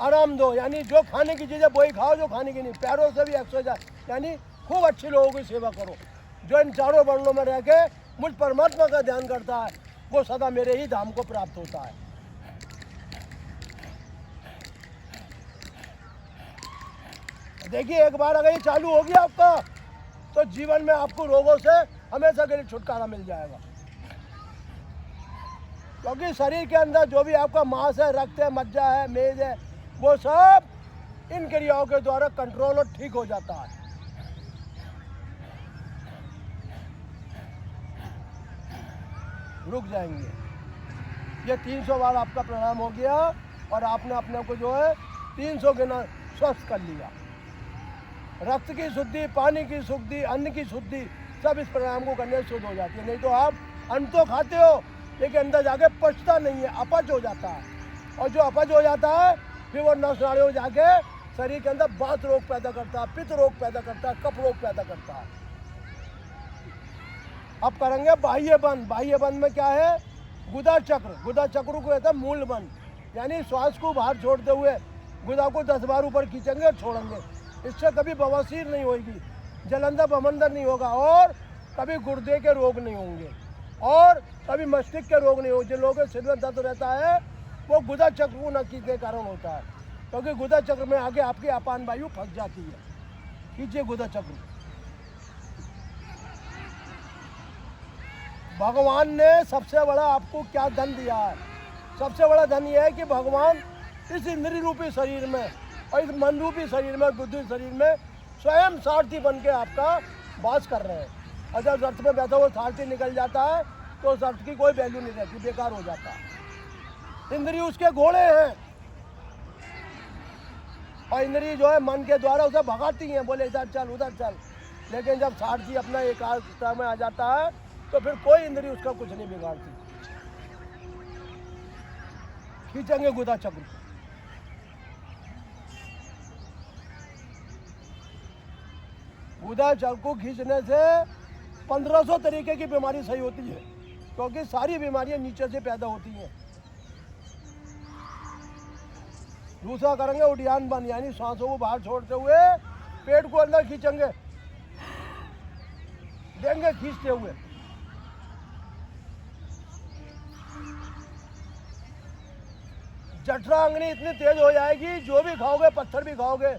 A: आराम दो, यानी जो खाने की चीज़ें वही खाओ जो खाने की नहीं। पैरों से भी एक्सरसाइज, यानी खूब अच्छी लोगों की सेवा करो। जो इन चारों वर्णों में रह के मुझ परमात्मा का ध्यान करता है वो सदा मेरे ही धाम को प्राप्त होता है। देखिए एक बार अगर ये चालू हो गया आपका, तो जीवन में आपको रोगों से हमेशा के लिए छुटकारा मिल जाएगा। क्योंकि शरीर के अंदर जो भी आपका मांस है, रक्त है, मज्जा है, मेद है, वो सब इन क्रियाओं के द्वारा कंट्रोल और ठीक हो जाता है। रुक जाएंगे। ये 300 बार आपका प्राणायाम हो गया और आपने अपने को जो है 300 गुना स्वस्थ कर लिया। रक्त की शुद्धि, पानी की शुद्धि, अन्न की शुद्धि सब इस प्राणायाम को करने से शुद्ध हो जाती है। नहीं तो आप अन्न तो खाते हो लेकिन अंदर जाके पचता नहीं है, अपच हो जाता है। और जो अपच हो जाता है फिर वो नस नाड़ियों जाके शरीर के अंदर बात रोग पैदा करता है, पित्त रोग पैदा करता है, कफ रोग पैदा करता है। अब करेंगे बाह्य बंद। बाह्य बंद में क्या है? गुदा चक्र। गुदा चक्र को कहते हैं मूल बंद, यानी श्वास को बाहर छोड़ते हुए गुदा को 10 बार ऊपर खींचेंगे और छोड़ेंगे। इससे कभी बवासीर नहीं होगी, जलंधर बमंदर नहीं होगा, और कभी गुर्दे के रोग नहीं होंगे, और कभी मस्तिष्क के रोग नहीं होंगे। जिन लोगों के सिर में दर्द रहता है वो गुदा चक्र को न के कारण होता है, क्योंकि गुदा चक्र में आगे आपकी अपान वायु फंस जाती है। खींचिए गुदा चक्र। भगवान ने सबसे बड़ा आपको क्या धन दिया है? सबसे बड़ा धन यह है कि भगवान इस इंद्रिय रूपी शरीर में और इस मन रूपी शरीर में, बुद्धि शरीर में स्वयं सारथी बन के आपका वास कर रहे हैं। और जब रथ में बैठा हुआ सारथी निकल जाता है तो उस रथ की कोई वैल्यू नहीं रहती, बेकार हो जाता है। इंद्रिय उसके घोड़े हैं, और इंद्रिय जो है मन के द्वारा उसे भगाती हैं, बोले इधर चल उधर चल। लेकिन जब सारथी अपना एकाग्रता में आ जाता है तो फिर कोई इंद्रिय उसका कुछ नहीं बिगाड़ती। खींचेंगे गुदा चक्र। गुदा चक्र को खींचने से 1500 तरीके की बीमारी सही होती है, क्योंकि सारी बीमारियां नीचे से पैदा होती हैं। दूसरा करेंगे उड्डयन बंद, यानी सांसों को बाहर छोड़ते हुए पेट को अंदर खींचेंगे, देंगे खींचते हुए। जठराग्नि इतनी तेज हो जाएगी, जो भी खाओगे, पत्थर भी खाओगे,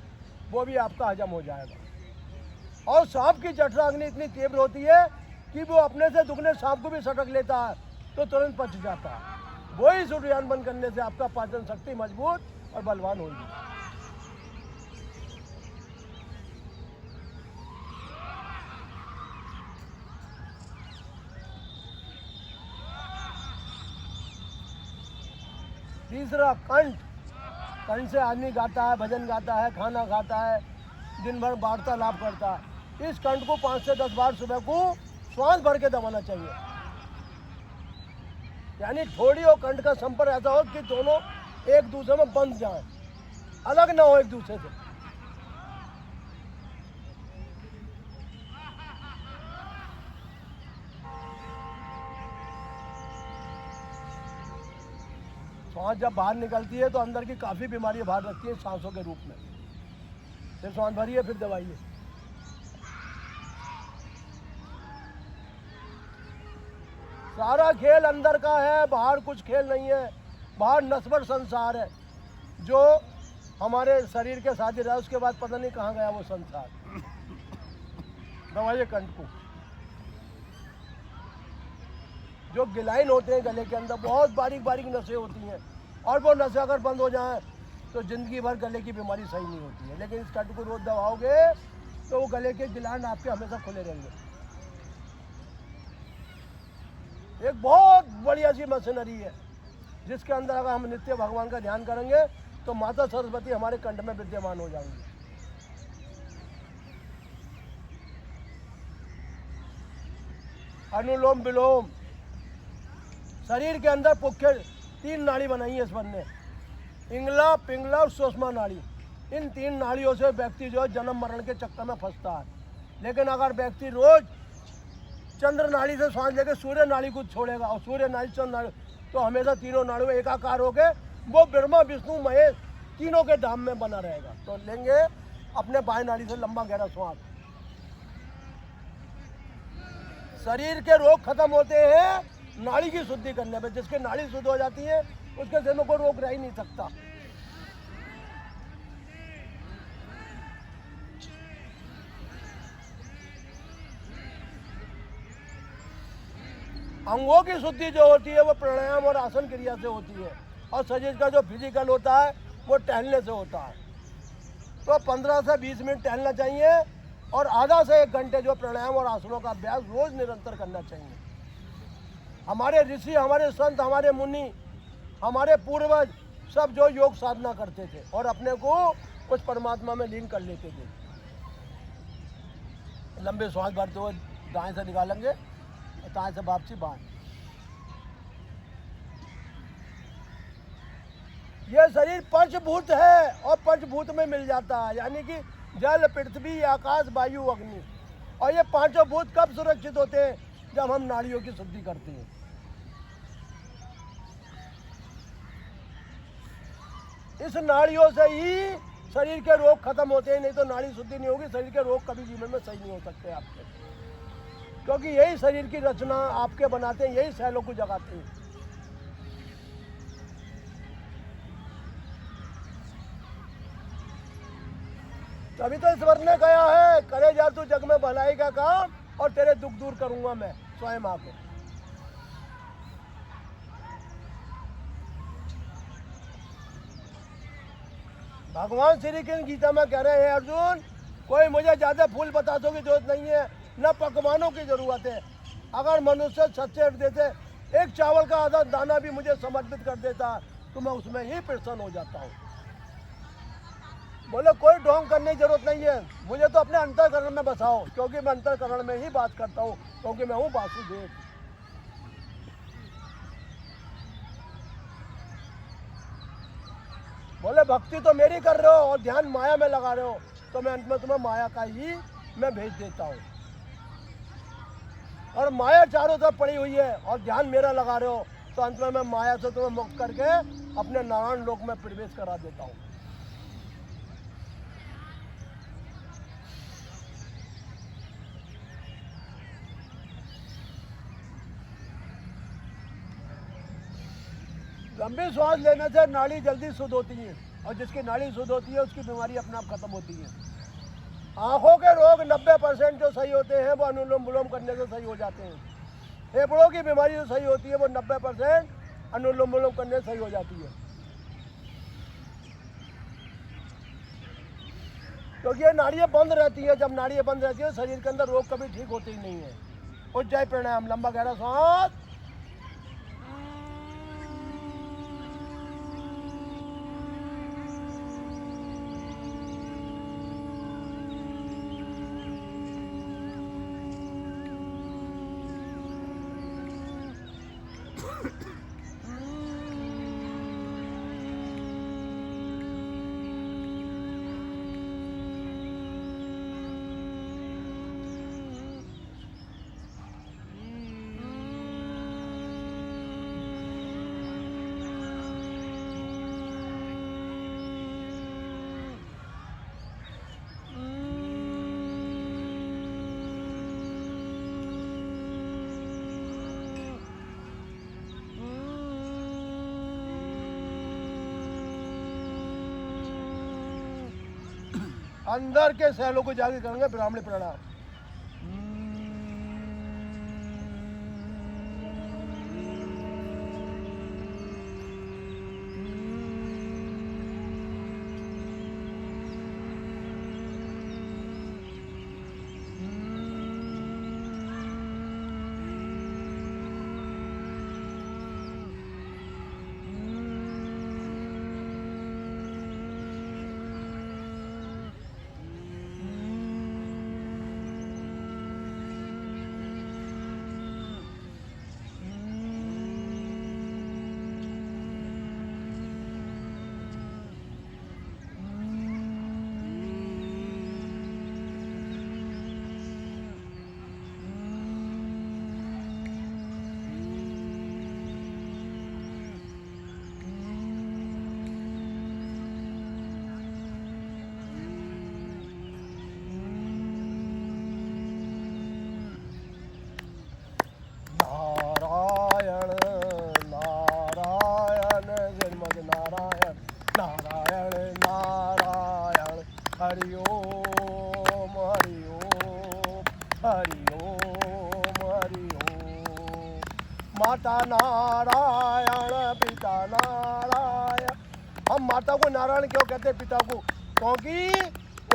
A: वो भी आपका हजम हो जाएगा। और सांप की जठराग्नि इतनी तीव्र होती है कि वो अपने से दुगने सांप को भी सटक लेता है तो तुरंत पच जाता है। वही उड्डयन बंद करने से आपका पाचन शक्ति मजबूत और बलवान होगी। तीसरा कंठ। कंठ से आदमी गाता है, भजन गाता है, खाना खाता है, दिन भर वार्तालाप करता है। इस कंठ को 5 से 10 बार सुबह को श्वास भर के दबाना चाहिए, यानी ठोड़ी और कंठ का संपर्क ऐसा हो कि दोनों एक दूसरे में बंध जाए, अलग ना हो एक दूसरे से। सांस जब बाहर निकलती है तो अंदर की काफी बीमारियां बाहर रखती है सांसों के रूप में। फिर सांस भरिए, फिर दबाइए। सारा खेल अंदर का है, बाहर कुछ खेल नहीं है। बाहर नस्बर संसार है जो हमारे शरीर के साथ ही रहा, उसके बाद पता नहीं कहाँ गया वो संसार। दबाइए कंठ को। जो गिलाइन होते हैं गले के अंदर, बहुत बारीक बारीक नसें होती हैं, और वो नसें अगर बंद हो जाएं तो जिंदगी भर गले की बीमारी सही नहीं होती है। लेकिन इस कंठ को रोज दबाओगे तो वो गले के गिलान आपके हमेशा खुले रहेंगे। एक बहुत बढ़िया सी मशीनरी है जिसके अंदर अगर हम नित्य भगवान का ध्यान करेंगे तो माता सरस्वती हमारे कंठ में विद्यमान हो जाएंगी। अनुलोम विलोम। शरीर के अंदर मुख्य 3 नाड़ी बनाई है ईश्वर ने, इंगला, पिंगला और सुषमा नाड़ी। इन 3 नाड़ियों से व्यक्ति जो है जन्म मरण के चक्कर में फंसता है। लेकिन अगर व्यक्ति रोज चंद्र नाड़ी से सांस लेकर सूर्य नाड़ी को छोड़ेगा और सूर्य नाड़ी चंद्र नाड़ी, तो हमेशा तीनों नाड़ियों में एकाकार हो गए वो ब्रह्मा विष्णु महेश तीनों के धाम में बना रहेगा। तो लेंगे अपने बाएं नाड़ी से लंबा गहरा श्वास। शरीर के रोग खत्म होते हैं नाड़ी की शुद्धि करने पे। जिसकी नाड़ी शुद्ध हो जाती है उसके शरीर में कोई रोग रह ही नहीं सकता। अंगों की शुद्धि जो होती है वो प्राणायाम और आसन क्रिया से होती है, और शरीर का जो फिजिकल होता है वो टहलने से होता है। तो 15 से 20 मिनट टहलना चाहिए और आधा से 1 घंटे जो प्राणायाम और आसनों का अभ्यास रोज निरंतर करना चाहिए। हमारे ऋषि, हमारे संत, हमारे मुनि, हमारे पूर्वज सब जो योग साधना करते थे और अपने को उस परमात्मा में लीन कर लेते थे। लंबे श्वास भरते हुए दाएं से निकालेंगे, दाएं से वापसी बाएं। ये शरीर पंचभूत है और पंचभूत में मिल जाता है, यानी कि जल, पृथ्वी, आकाश, वायु, अग्नि। और ये पांचों भूत कब सुरक्षित होते हैं? जब हम नाड़ियों की शुद्धि करते हैं। इस नाड़ियों से ही शरीर के रोग खत्म होते हैं, नहीं तो नाड़ी शुद्धि नहीं होगी, शरीर के रोग कभी जीवन में सही नहीं हो सकते आपके, क्योंकि यही शरीर की रचना आपके बनाते हैं, यही सेलों को जगाते हैं। तभी तो ईश्वर ने कहा है, करे जा तू जग में भलाई का काम और तेरे दुख दूर करूंगा मैं स्वयं आके। भगवान श्री कृष्ण गीता में कह रहे हैं, अर्जुन कोई मुझे ज्यादा फूल बतासों की जरूरत नहीं है, न पकवानों की जरूरत है। अगर मनुष्य सच्चे हृदय से एक चावल का आधा दाना भी मुझे समर्पित कर देता तो मैं उसमें ही प्रसन्न हो जाता हूँ। बोले कोई ढोंग करने की जरूरत नहीं है, मुझे तो अपने अंतःकरण में बसाओ, क्योंकि मैं अंतःकरण में ही बात करता हूँ, क्योंकि मैं हूँ वासुदेव। बोले भक्ति तो मेरी कर रहे हो और ध्यान माया में लगा रहे हो, तो मैं अंत में तुम्हें माया का ही मैं भेज देता हूँ। और माया चारों तरफ पड़ी हुई है और ध्यान मेरा लगा रहे हो, तो अंत में मैं माया से तुम्हें मुक्त करके अपने नारायण लोक में प्रवेश करा देता हूँ। लंबी श्वास लेने से नाड़ी जल्दी शुद्ध होती है, और जिसकी नाड़ी शुद्ध होती है उसकी बीमारी अपने आप खत्म होती है। आंखों के रोग 90% जो सही होते हैं वो अनुलोम विलोम करने से सही हो जाते हैं। फेफड़ों की बीमारी जो सही होती है वो 90% अनुलोम विलोम करने से सही हो जाती है, क्योंकि ये नाड़ियाँ बंद रहती है। जब नाड़ियाँ बंद रहती है शरीर के अंदर रोग कभी ठीक होते ही नहीं है। उज्जय प्राणायाम, लंबा गहरा सांस, अंदर के सेलों को जाके करेंगे ब्राह्मणी प्राणायाम। हरि ओम हरि ओम हरि ओम हरि ओम। माता नारायण पिता नारायण। हम माता को नारायण क्यों कहते हैं, पिता को? क्योंकि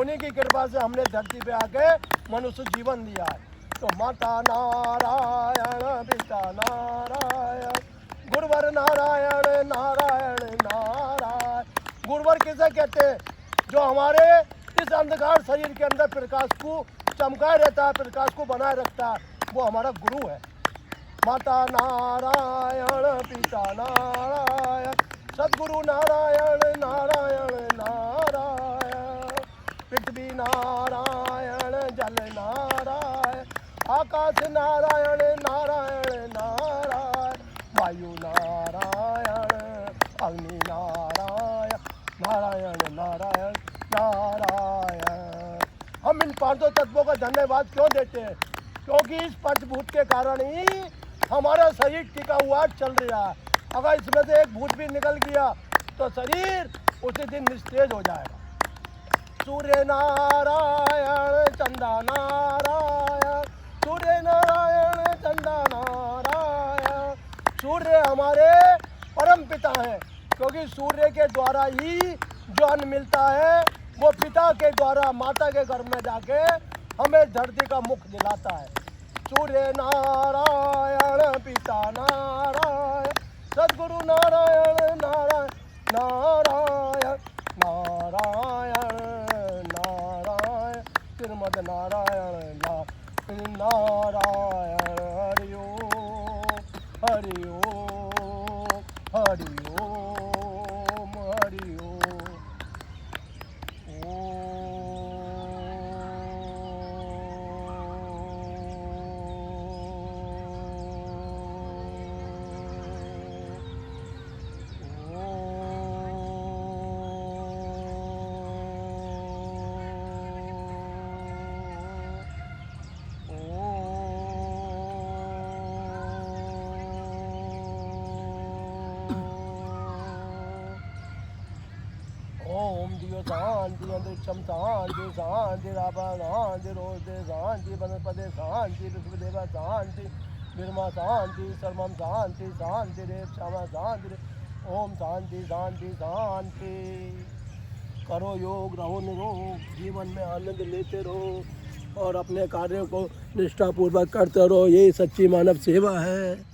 A: उन्हीं की कृपा से हमने धरती पे आके मनुष्य जीवन दिया है। तो माता नारायण पिता नारायण गुरुवर नारायण नारायण नारायण। गुरुवर किसे कहते हैं? जो हमारे इस अंधकार शरीर के अंदर प्रकाश को चमकाए रहता है, प्रकाश को बनाए रखता है, वो हमारा गुरु है। माता नारायण पिता नारायण सद्गुरु नारायण नारायण नारायण, पृथ्वी नारायण जल नारायण, आकाश नारायण नारायण नारायण, वायु नारायण अग्नि नारायण नारायण नारायण नारायण। हम इन पांचों तत्वों का धन्यवाद क्यों देते हैं? क्योंकि इस पंचभूत के कारण ही हमारा शरीर टिका हुआ चल रहा है। अगर इसमें से एक भूत भी निकल गया तो शरीर उसी दिन निस्तेज हो जाएगा। सूर्य नारायण चंदा नारायण, सूर्य नारायण चंदा नारायण। सूर्य हमारे परम पिता हैं, क्योंकि सूर्य के द्वारा ही जो अन्न मिलता है वो पिता के द्वारा माता के घर में जाके हमें धरती का मुख दिलाता है। सूर्य नारायण पिता नारायण, सद्गुरु नारायण नारायण नारायण नारायण नारायण, श्रीमद नारायण नारायण। हरि ओम हरि ओम हरि ओम हरि ओम। ओम दियो शांति अंतरिक्षम शांति शांति रापा शांति रोदे शांति वनस्पति शांति विश्वदेव शांति निर्मा शांति सर्वम शांति शांति रेव क्षमा शांति। ओम शांति शांति शांति। करो योग, रहो निरोग, जीवन में आनंद लेते रहो और अपने कार्यों को निष्ठापूर्वक करते रहो। यही सच्ची मानव सेवा है।